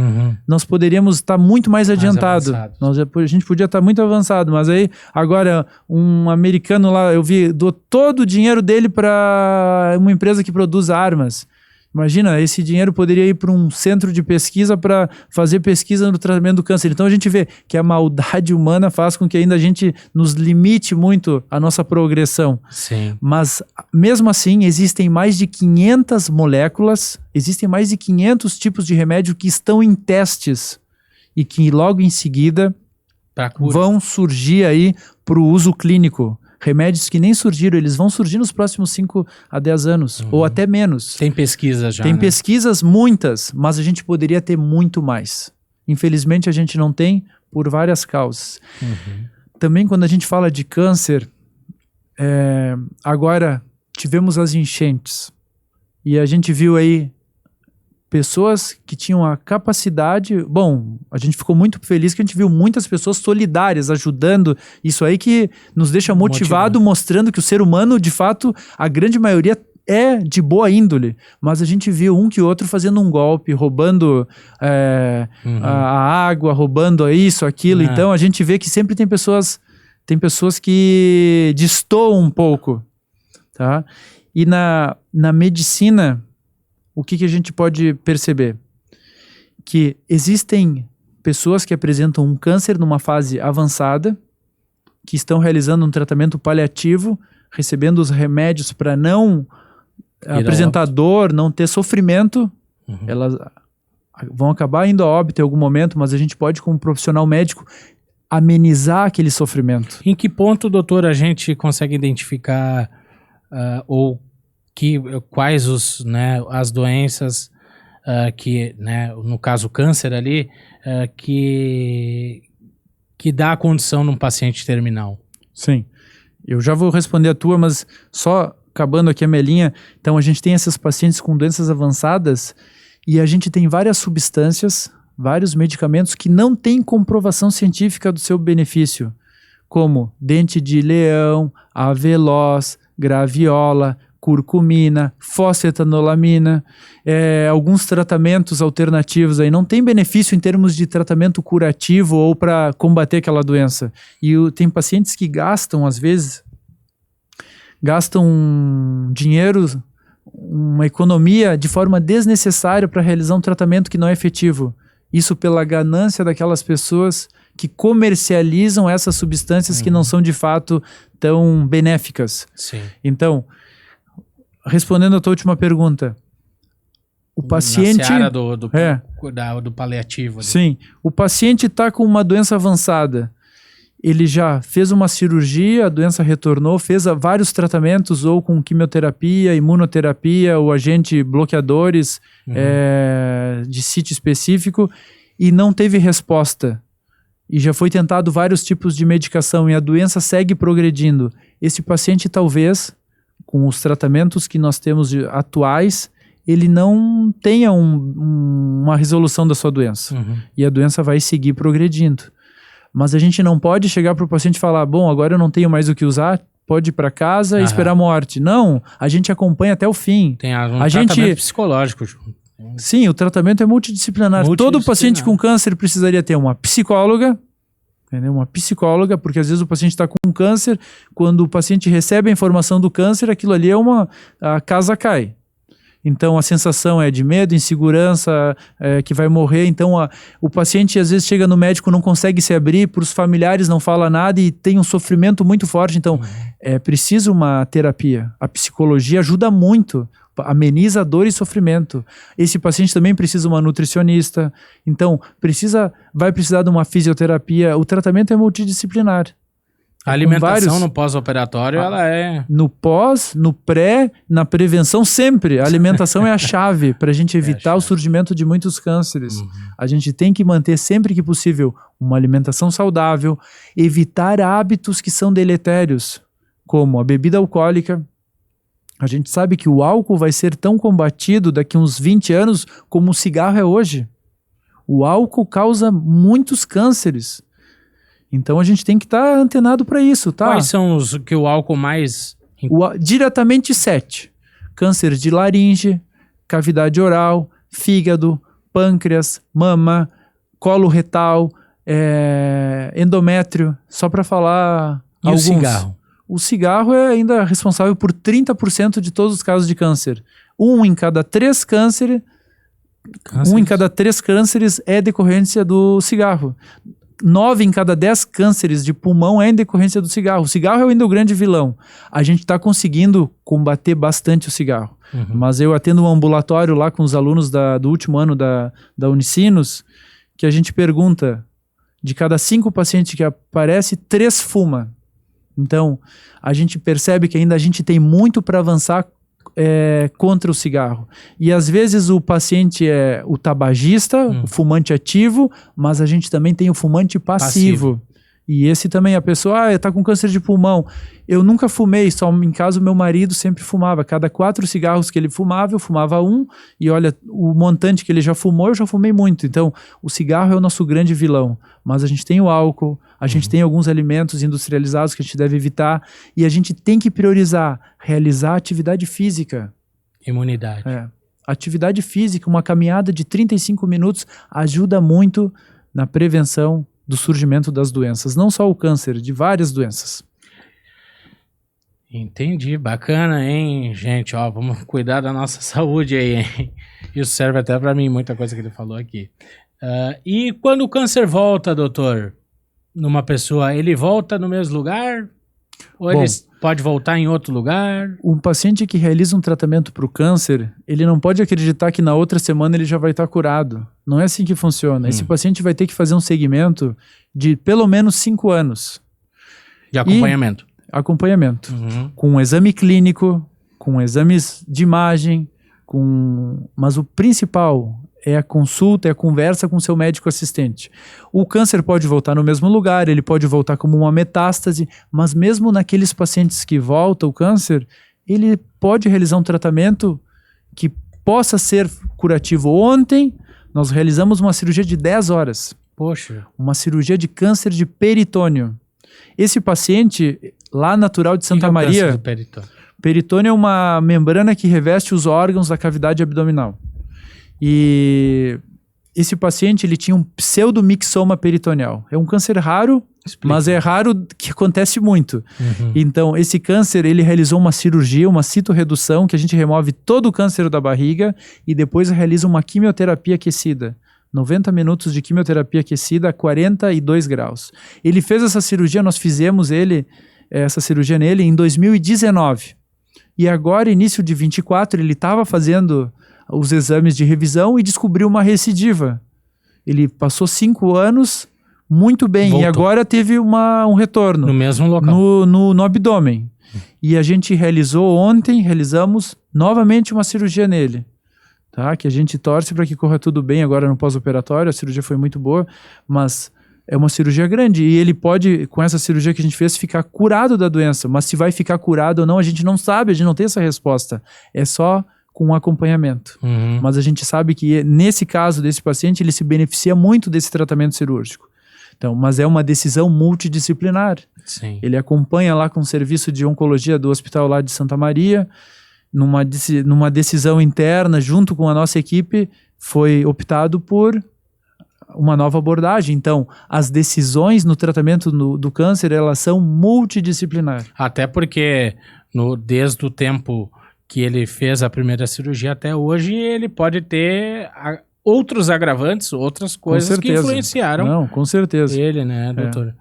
nós poderíamos estar muito mais adiantado. A gente podia estar muito avançado. Mas aí, agora, um americano lá, eu vi, doou todo o dinheiro dele para uma empresa que produz armas. Imagina, esse dinheiro poderia ir para um centro de pesquisa para fazer pesquisa no tratamento do câncer. Então a gente vê que a maldade humana faz com que ainda a gente nos limite muito a nossa progressão. Sim. Mas mesmo assim, existem mais de 500 moléculas, existem mais de 500 tipos de remédio que estão em testes e que logo em seguida vão surgir aí para o uso clínico. Remédios que nem surgiram, eles vão surgir nos próximos 5 a 10 anos, ou até menos. Tem pesquisa já, Tem pesquisas, muitas, mas a gente poderia ter muito mais. Infelizmente a gente não tem por várias causas. Também quando a gente fala de câncer, agora tivemos as enchentes. E a gente viu aí pessoas que tinham a capacidade... Bom, a gente ficou muito feliz que a gente viu muitas pessoas solidárias, ajudando. Isso aí que nos deixa motivado, mostrando que o ser humano, de fato, a grande maioria é de boa índole. Mas a gente viu um que outro fazendo um golpe, roubando a água, roubando isso, aquilo. Então a gente vê que sempre tem pessoas que destoam um pouco. Tá? E na medicina... O que a gente pode perceber? Que existem pessoas que apresentam um câncer numa fase avançada, que estão realizando um tratamento paliativo, recebendo os remédios para não apresentar dor, não ter sofrimento. Elas vão acabar indo a óbito em algum momento, mas a gente pode, como profissional médico, amenizar aquele sofrimento. Em que ponto, doutor, a gente consegue identificar quais as doenças que, no caso câncer ali, que dá a condição num paciente terminal? Sim, eu já vou responder a tua, mas só acabando aqui a minha linha. Então a gente tem esses pacientes com doenças avançadas e a gente tem várias substâncias, vários medicamentos que não têm comprovação científica do seu benefício, como dente de leão, avelós, graviola, curcumina, fosfetanolamina, alguns tratamentos alternativos aí não tem benefício em termos de tratamento curativo ou para combater aquela doença. E tem pacientes que gastam, às vezes, dinheiro, uma economia de forma desnecessária para realizar um tratamento que não é efetivo. Isso pela ganância daquelas pessoas que comercializam essas substâncias que não são de fato tão benéficas. Sim. Então, respondendo a tua última pergunta, o paciente... Na seara do paliativo. Ali. Sim, o paciente está com uma doença avançada, ele já fez uma cirurgia, a doença retornou, fez vários tratamentos, ou com quimioterapia, imunoterapia, ou agente bloqueadores de sítio específico, e não teve resposta. E já foi tentado vários tipos de medicação, e a doença segue progredindo. Esse paciente talvez... com os tratamentos que nós temos atuais, ele não tenha uma resolução da sua doença. E a doença vai seguir progredindo. Mas a gente não pode chegar para o paciente e falar, bom, agora eu não tenho mais o que usar, pode ir para casa e esperar a morte. Não, a gente acompanha até o fim. Tem tratamento psicológico. Sim, o tratamento é multidisciplinar. Todo paciente com câncer precisaria ter uma psicóloga, entendeu? Uma psicóloga, porque às vezes o paciente está com câncer, quando o paciente recebe a informação do câncer, aquilo ali a casa cai. Então a sensação é de medo, insegurança, que vai morrer. Então o paciente às vezes chega no médico, não consegue se abrir, para os familiares não fala nada e tem um sofrimento muito forte. Então é preciso uma terapia. A psicologia ajuda muito, ameniza a dor e sofrimento. Esse paciente também precisa de uma nutricionista. Então vai precisar de uma fisioterapia. O tratamento é multidisciplinar. A alimentação no pós-operatório, ela é... No pós, no pré, na prevenção, sempre. A alimentação é a chave para a gente evitar o surgimento de muitos cânceres. A gente tem que manter sempre que possível uma alimentação saudável, evitar hábitos que são deletérios, como a bebida alcoólica. A gente sabe que o álcool vai ser tão combatido daqui a uns 20 anos como o cigarro é hoje. O álcool causa muitos cânceres. Então a gente tem que estar antenado para isso, tá? Quais são os que o álcool mais... Diretamente 7. Câncer de laringe, cavidade oral, fígado, pâncreas, mama, colo retal, endométrio, só para falar alguns. O cigarro? O cigarro é ainda responsável por 30% de todos os casos de câncer. Um em cada 3 cânceres é decorrência do cigarro. 9 em cada 10 cânceres de pulmão é em decorrência do cigarro. O cigarro é ainda o grande vilão. A gente está conseguindo combater bastante o cigarro. Mas eu atendo um ambulatório lá com os alunos do último ano da Unicinos, que a gente pergunta, de cada 5 pacientes que aparece, 3 fuma. Então, a gente percebe que ainda a gente tem muito para avançar contra o cigarro. E às vezes o paciente é o tabagista, o fumante ativo, mas a gente também tem o fumante passivo. E esse também, a pessoa, está com câncer de pulmão. Eu nunca fumei, só em casa o meu marido sempre fumava. Cada 4 cigarros que ele fumava, eu fumava 1. E olha, o montante que ele já fumou, eu já fumei muito. Então, o cigarro é o nosso grande vilão. Mas a gente tem o álcool, a gente tem alguns alimentos industrializados que a gente deve evitar. E a gente tem que priorizar, realizar atividade física. Imunidade. Atividade física, uma caminhada de 35 minutos ajuda muito na prevenção do surgimento das doenças, não só o câncer, de várias doenças. Entendi, bacana, hein, gente, ó, vamos cuidar da nossa saúde aí, hein? Isso serve até para mim, muita coisa que ele falou aqui. E quando o câncer volta, doutor, numa pessoa, ele volta no mesmo lugar? Ou ele pode voltar em outro lugar? Um paciente que realiza um tratamento para o câncer, ele não pode acreditar que na outra semana ele já vai estar curado. Não é assim que funciona. Esse paciente vai ter que fazer um segmento de pelo menos 5 anos. De acompanhamento. Acompanhamento. Com um exame clínico, com exames de imagem, mas o principal é a consulta, é a conversa com o seu médico assistente. O câncer pode voltar no mesmo lugar, ele pode voltar como uma metástase, mas mesmo naqueles pacientes que voltam o câncer, ele pode realizar um tratamento que possa ser curativo. Ontem, nós realizamos uma cirurgia de 10 horas. Poxa. Uma cirurgia de câncer de peritônio. Esse paciente, lá natural de Santa Maria... Câncer do peritônio? Peritônio é uma membrana que reveste os órgãos da cavidade abdominal. E esse paciente, ele tinha um pseudomixoma peritoneal. É um câncer raro, mas é raro que acontece muito. Então, esse câncer, ele realizou uma cirurgia, uma citorredução, que a gente remove todo o câncer da barriga e depois realiza uma quimioterapia aquecida. 90 minutos de quimioterapia aquecida a 42 graus. Ele fez essa cirurgia, nós fizemos essa cirurgia nele em 2019. E agora, início de 24, ele estava fazendo os exames de revisão e descobriu uma recidiva. Ele passou 5 anos muito bem. Voltou. E agora teve um retorno. No mesmo local. No abdômen. E a gente realizamos novamente uma cirurgia nele. Tá? Que a gente torce para que corra tudo bem agora no pós-operatório. A cirurgia foi muito boa, mas é uma cirurgia grande. E ele pode, com essa cirurgia que a gente fez, ficar curado da doença. Mas se vai ficar curado ou não, a gente não sabe, a gente não tem essa resposta. É só com acompanhamento. Mas a gente sabe que nesse caso desse paciente, ele se beneficia muito desse tratamento cirúrgico. Então, mas é uma decisão multidisciplinar. Sim. Ele acompanha lá com o serviço de oncologia do hospital lá de Santa Maria, numa decisão interna, junto com a nossa equipe, foi optado por uma nova abordagem. Então, as decisões no tratamento do câncer, elas são multidisciplinar. Até porque, desde o tempo que ele fez a primeira cirurgia até hoje, ele pode ter outros agravantes, outras coisas que influenciaram Não, com certeza. ele, né, doutor?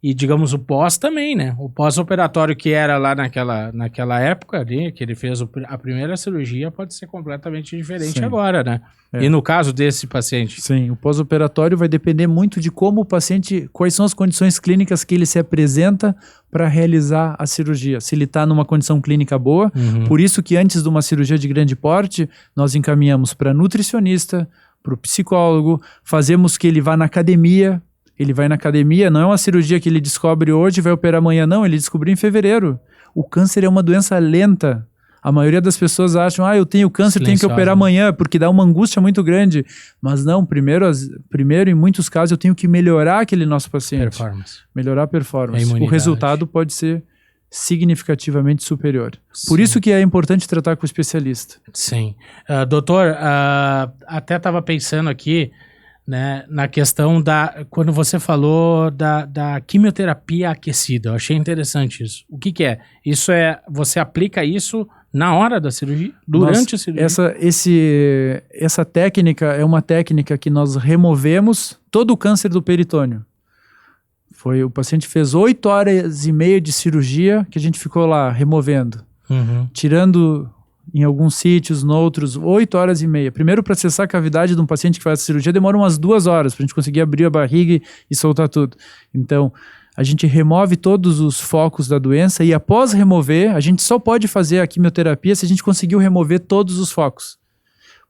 E digamos, o pós também, né? O pós-operatório que era lá naquela época ali, que ele fez a primeira cirurgia, pode ser completamente diferente agora, né? E no caso desse paciente? Sim, o pós-operatório vai depender muito de como o paciente, quais são as condições clínicas que ele se apresenta para realizar a cirurgia. Se ele está numa condição clínica boa, por isso que antes de uma cirurgia de grande porte, nós encaminhamos para nutricionista, para o psicólogo, fazemos que ele vá na academia. Ele vai na academia, não é uma cirurgia que ele descobre hoje e vai operar amanhã, não. Ele descobriu em fevereiro. O câncer é uma doença lenta. A maioria das pessoas acham, eu tenho câncer, tenho que operar amanhã, porque dá uma angústia muito grande. Mas não, primeiro, em muitos casos, eu tenho que melhorar aquele nosso paciente. Melhorar a performance. O resultado pode ser significativamente superior. Sim. Por isso que é importante tratar com o especialista. Sim. Doutor, até estava pensando aqui, né, na questão quando você falou da quimioterapia aquecida, eu achei interessante isso. O que é? Você aplica isso na hora da cirurgia? Durante a cirurgia? Essa técnica é uma técnica que nós removemos todo o câncer do peritônio. O paciente fez 8 horas e meia de cirurgia que a gente ficou lá removendo, tirando em alguns sítios, noutros, 8 horas e meia. Primeiro, para acessar a cavidade de um paciente que faz a cirurgia, demora umas 2 horas para a gente conseguir abrir a barriga e soltar tudo. Então, a gente remove todos os focos da doença e após remover, a gente só pode fazer a quimioterapia se a gente conseguiu remover todos os focos.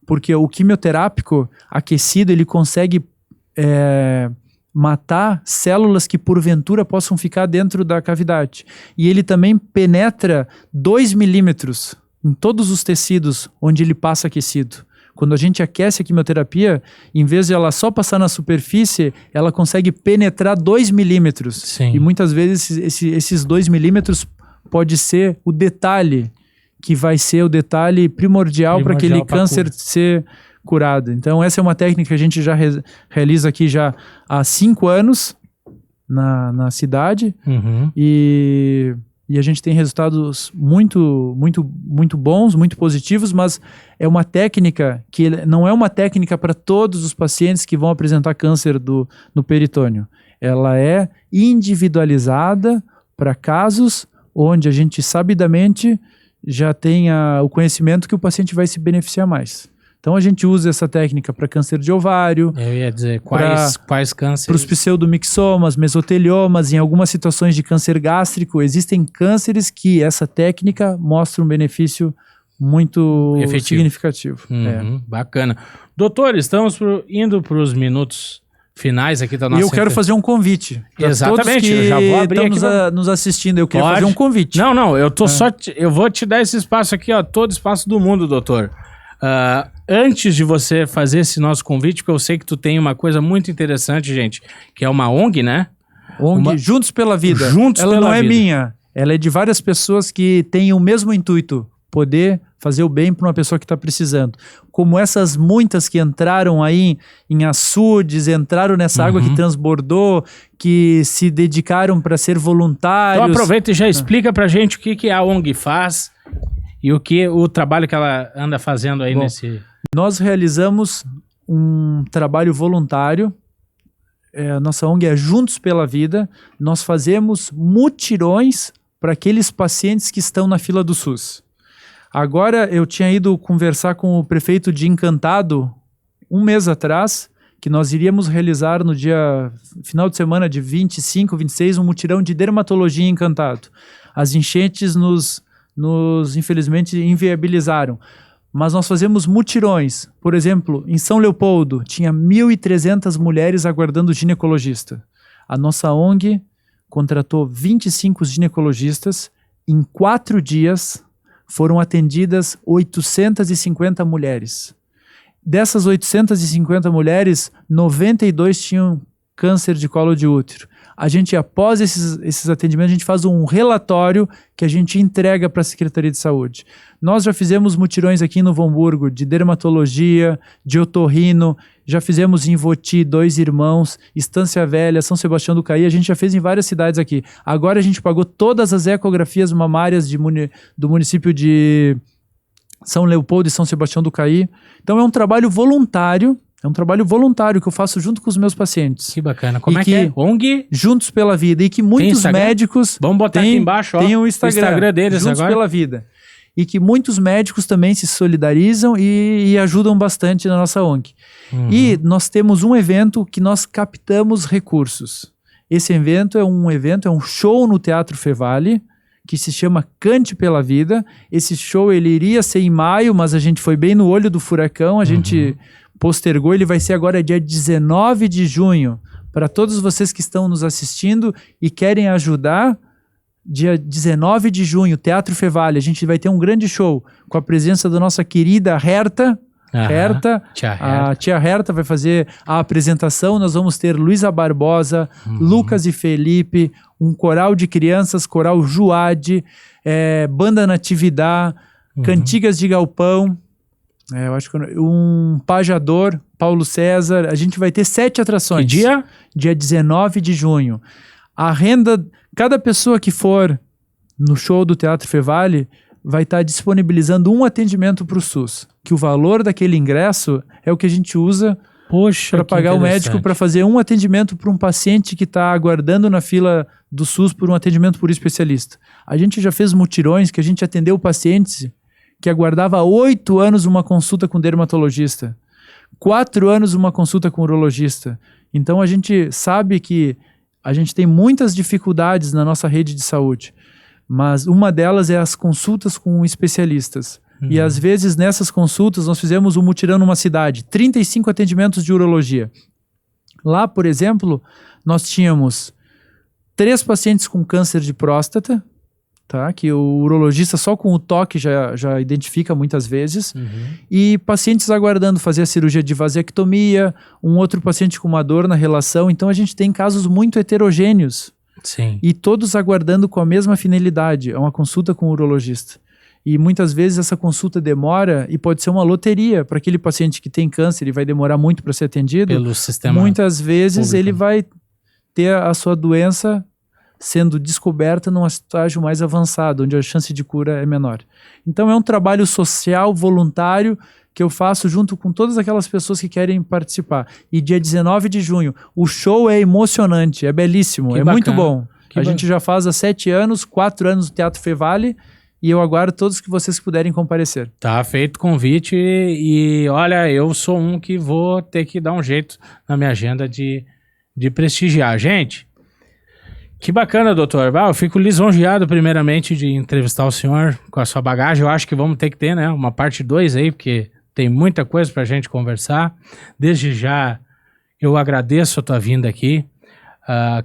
Porque o quimioterápico aquecido, ele consegue matar células que porventura possam ficar dentro da cavidade. E ele também penetra 2 milímetros em todos os tecidos onde ele passa aquecido. Quando a gente aquece a quimioterapia, em vez de ela só passar na superfície, ela consegue penetrar 2 milímetros. Sim. E muitas vezes esses 2 milímetros pode ser o detalhe, que vai ser o detalhe primordial para aquele câncer ser curado. Então essa é uma técnica que a gente já realiza aqui já há 5 anos na cidade. E a gente tem resultados muito, muito, muito bons, muito positivos, mas é uma técnica que não é uma técnica para todos os pacientes que vão apresentar câncer no peritônio. Ela é individualizada para casos onde a gente sabidamente já tem o conhecimento que o paciente vai se beneficiar mais. Então a gente usa essa técnica para câncer de ovário. Eu ia dizer, quais cânceres? Para os pseudomixomas, mesoteliomas, em algumas situações de câncer gástrico. Existem cânceres que essa técnica mostra um benefício muito significativo. Bacana. Doutor, estamos indo para os minutos finais aqui da nossa... E eu quero fazer um convite. Exatamente, todos que eu já vou abrir aqui nos assistindo. Eu queria fazer um convite. Não, eu vou te dar esse espaço aqui, todo espaço do mundo, doutor. Antes de você fazer esse nosso convite, porque eu sei que tu tem uma coisa muito interessante, gente, que é uma ONG, né? ONG Juntos pela Vida. Ela não é minha, ela é de várias pessoas que têm o mesmo intuito, poder fazer o bem para uma pessoa que está precisando. Como essas muitas que entraram aí em açudes, entraram nessa água que transbordou, que se dedicaram para ser voluntários. Então aproveita e já explica pra gente o que a ONG faz e o trabalho que ela anda fazendo aí nesse... Nós realizamos um trabalho voluntário, a nossa ONG é Juntos pela Vida, nós fazemos mutirões para aqueles pacientes que estão na fila do SUS. Agora, eu tinha ido conversar com o prefeito de Encantado, 1 mês atrás, que nós iríamos realizar no final de semana de 25, 26, um mutirão de dermatologia em Encantado. As enchentes nos infelizmente, inviabilizaram. Mas nós fazemos mutirões. Por exemplo, em São Leopoldo, tinha 1.300 mulheres aguardando ginecologista. A nossa ONG contratou 25 ginecologistas. Em 4 dias, foram atendidas 850 mulheres. Dessas 850 mulheres, 92 tinham câncer de colo de útero. A gente, após esses atendimentos, a gente faz um relatório que a gente entrega para a Secretaria de Saúde. Nós já fizemos mutirões aqui em Novo Hamburgo de dermatologia, de otorrino, já fizemos em Voti, 2 Irmãos, Estância Velha, São Sebastião do Caí, a gente já fez em várias cidades aqui. Agora a gente pagou todas as ecografias mamárias do município de São Leopoldo e São Sebastião do Caí. Então é um trabalho voluntário. É um trabalho voluntário que eu faço junto com os meus pacientes. Que bacana. Como é que é? ONG? Juntos pela Vida. E que muitos médicos... Vamos botar aqui embaixo, ó. Tem o Instagram deles Juntos agora. pela Vida. E que muitos médicos também se solidarizam e ajudam bastante na nossa ONG. E nós temos um evento que nós captamos recursos. Esse evento é um show no Teatro Fevale, que se chama Cante pela Vida. Esse show ele iria ser em maio, mas a gente foi bem no olho do furacão, a gente postergou, ele vai ser agora dia 19 de junho. Para todos vocês que estão nos assistindo e querem ajudar, dia 19 de junho, Teatro Fevale, a gente vai ter um grande show com a presença da nossa querida Herta. A tia Herta vai fazer a apresentação. Nós vamos ter Luísa Barbosa, Lucas e Felipe, um coral de crianças, coral Juade, banda Natividade, cantigas de galpão, eu acho que um pajador, Paulo César. A gente vai ter 7 atrações. Que dia? Dia 19 de junho. A renda, cada pessoa que for no show do Teatro Fevale vai estar disponibilizando um atendimento para o SUS. Que o valor daquele ingresso é o que a gente usa para pagar o médico para fazer um atendimento para um paciente que está aguardando na fila do SUS por um atendimento por especialista. A gente já fez mutirões que a gente atendeu pacientes que aguardava 8 anos uma consulta com dermatologista, 4 anos uma consulta com urologista. Então a gente sabe que a gente tem muitas dificuldades na nossa rede de saúde, mas uma delas é as consultas com especialistas. E às vezes nessas consultas nós fizemos um mutirão numa cidade, 35 atendimentos de urologia. Lá, por exemplo, nós tínhamos 3 pacientes com câncer de próstata, tá? Que o urologista só com o toque já identifica muitas vezes, e pacientes aguardando fazer a cirurgia de vasectomia, um outro paciente com uma dor na relação. Então a gente tem casos muito heterogêneos. Sim. E todos aguardando com a mesma finalidade, é uma consulta com o urologista. E muitas vezes essa consulta demora e pode ser uma loteria para aquele paciente que tem câncer e vai demorar muito para ser atendido. Pelo sistema muitas vezes público. Ele vai ter a sua doença sendo descoberta num estágio mais avançado, onde a chance de cura é menor. Então é um trabalho social, voluntário, que eu faço junto com todas aquelas pessoas que querem participar. E dia 19 de junho, o show é emocionante, é belíssimo, Que é bacana. muito bom. A gente já faz há 7 anos, 4 anos no Teatro Fevale, e eu aguardo todos que vocês puderem comparecer. Tá feito o convite e olha, eu sou um que vou ter que dar um jeito na minha agenda de prestigiar. Gente, que bacana, doutor. Eu fico lisonjeado primeiramente de entrevistar o senhor com a sua bagagem. Eu acho que vamos ter que ter, né, uma parte 2 aí, porque tem muita coisa pra gente conversar. Desde já, eu agradeço a tua vinda aqui.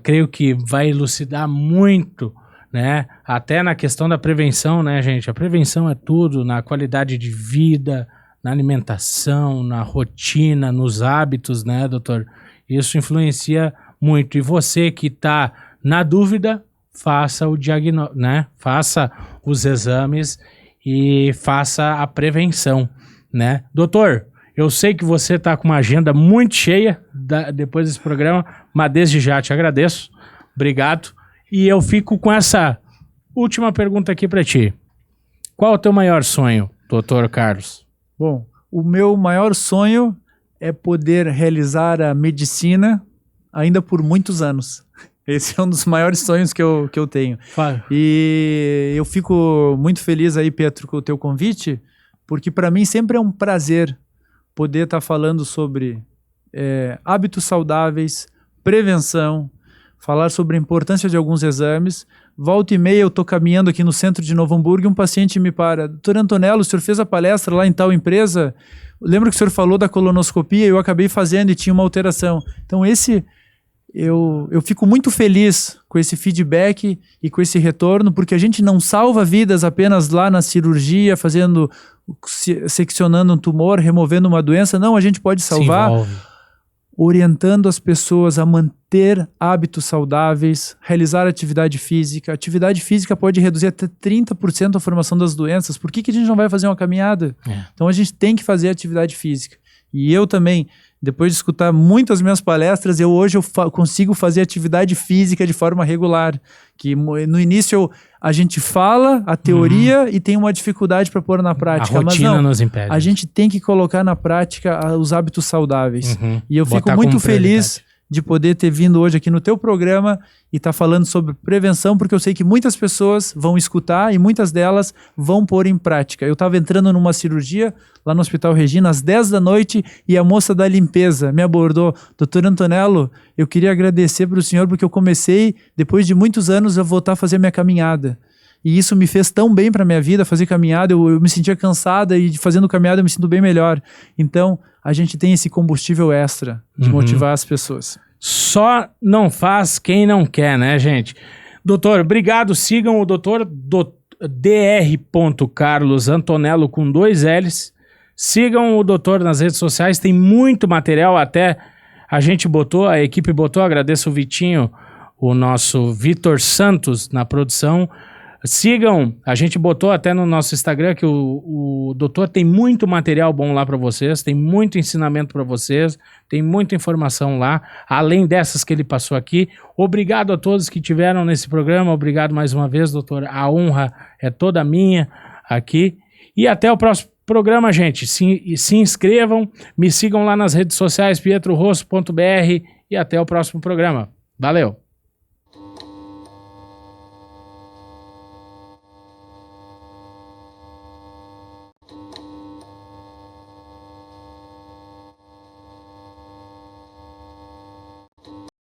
Creio que vai elucidar muito, né? Até na questão da prevenção, né, gente? A prevenção é tudo, na qualidade de vida, na alimentação, na rotina, nos hábitos, né, doutor? Isso influencia muito. E você que está na dúvida, faça o diagnóstico, né? Faça os exames e faça a prevenção, né? Doutor, eu sei que você está com uma agenda muito cheia depois desse programa, mas desde já te agradeço. Obrigado. E eu fico com essa última pergunta aqui para ti. Qual é o teu maior sonho, doutor Carlos? Bom, o meu maior sonho é poder realizar a medicina ainda por muitos anos. Esse é um dos maiores sonhos que eu tenho. Fala. E eu fico muito feliz aí, Pedro, com o teu convite, porque para mim sempre é um prazer poder estar falando sobre hábitos saudáveis, prevenção, falar sobre a importância de alguns exames. Volta e meia eu estou caminhando aqui no centro de Novo Hamburgo e um paciente me para. Doutor Antonello, o senhor fez a palestra lá em tal empresa? Lembro que o senhor falou da colonoscopia, eu acabei fazendo e tinha uma alteração. Então eu fico muito feliz com esse feedback e com esse retorno, porque a gente não salva vidas apenas lá na cirurgia, seccionando um tumor, removendo uma doença. Não, a gente pode salvar orientando as pessoas a manter hábitos saudáveis, realizar atividade física. Atividade física pode reduzir até 30% a formação das doenças. Por que a gente não vai fazer uma caminhada? Então a gente tem que fazer atividade física. E eu também, depois de escutar muitas minhas palestras, hoje eu consigo fazer atividade física de forma regular. Que no início a gente fala a teoria e tem uma dificuldade para pôr na prática. A rotina mas não, nos impede. a gente tem que colocar na prática os hábitos saudáveis. E eu fico Botar muito como feliz de poder ter vindo hoje aqui no teu programa e estar falando sobre prevenção, porque eu sei que muitas pessoas vão escutar e muitas delas vão pôr em prática. Eu estava entrando numa cirurgia lá no Hospital Regina às 10 da noite e a moça da limpeza me abordou. Doutor Antonello, eu queria agradecer para o senhor porque eu comecei, depois de muitos anos, a voltar a fazer minha caminhada. E isso me fez tão bem para minha vida, fazer caminhada, eu me sentia cansada e fazendo caminhada eu me sinto bem melhor. Então, a gente tem esse combustível extra de motivar as pessoas. Só não faz quem não quer, né, gente? Doutor, obrigado. Sigam o doutor Dr. Carlos Antonello com 2 L's. Sigam o doutor nas redes sociais, tem muito material, até a gente botou, a equipe botou, agradeço o Vitinho, o nosso Vitor Santos na produção. Sigam, a gente botou até no nosso Instagram que o doutor tem muito material bom lá para vocês, tem muito ensinamento para vocês, tem muita informação lá, além dessas que ele passou aqui. Obrigado a todos que tiveram nesse programa, obrigado mais uma vez, doutor, a honra é toda minha aqui. E até o próximo programa, gente. Se inscrevam, me sigam lá nas redes sociais, pietrorosso.br, e até o próximo programa. Valeu!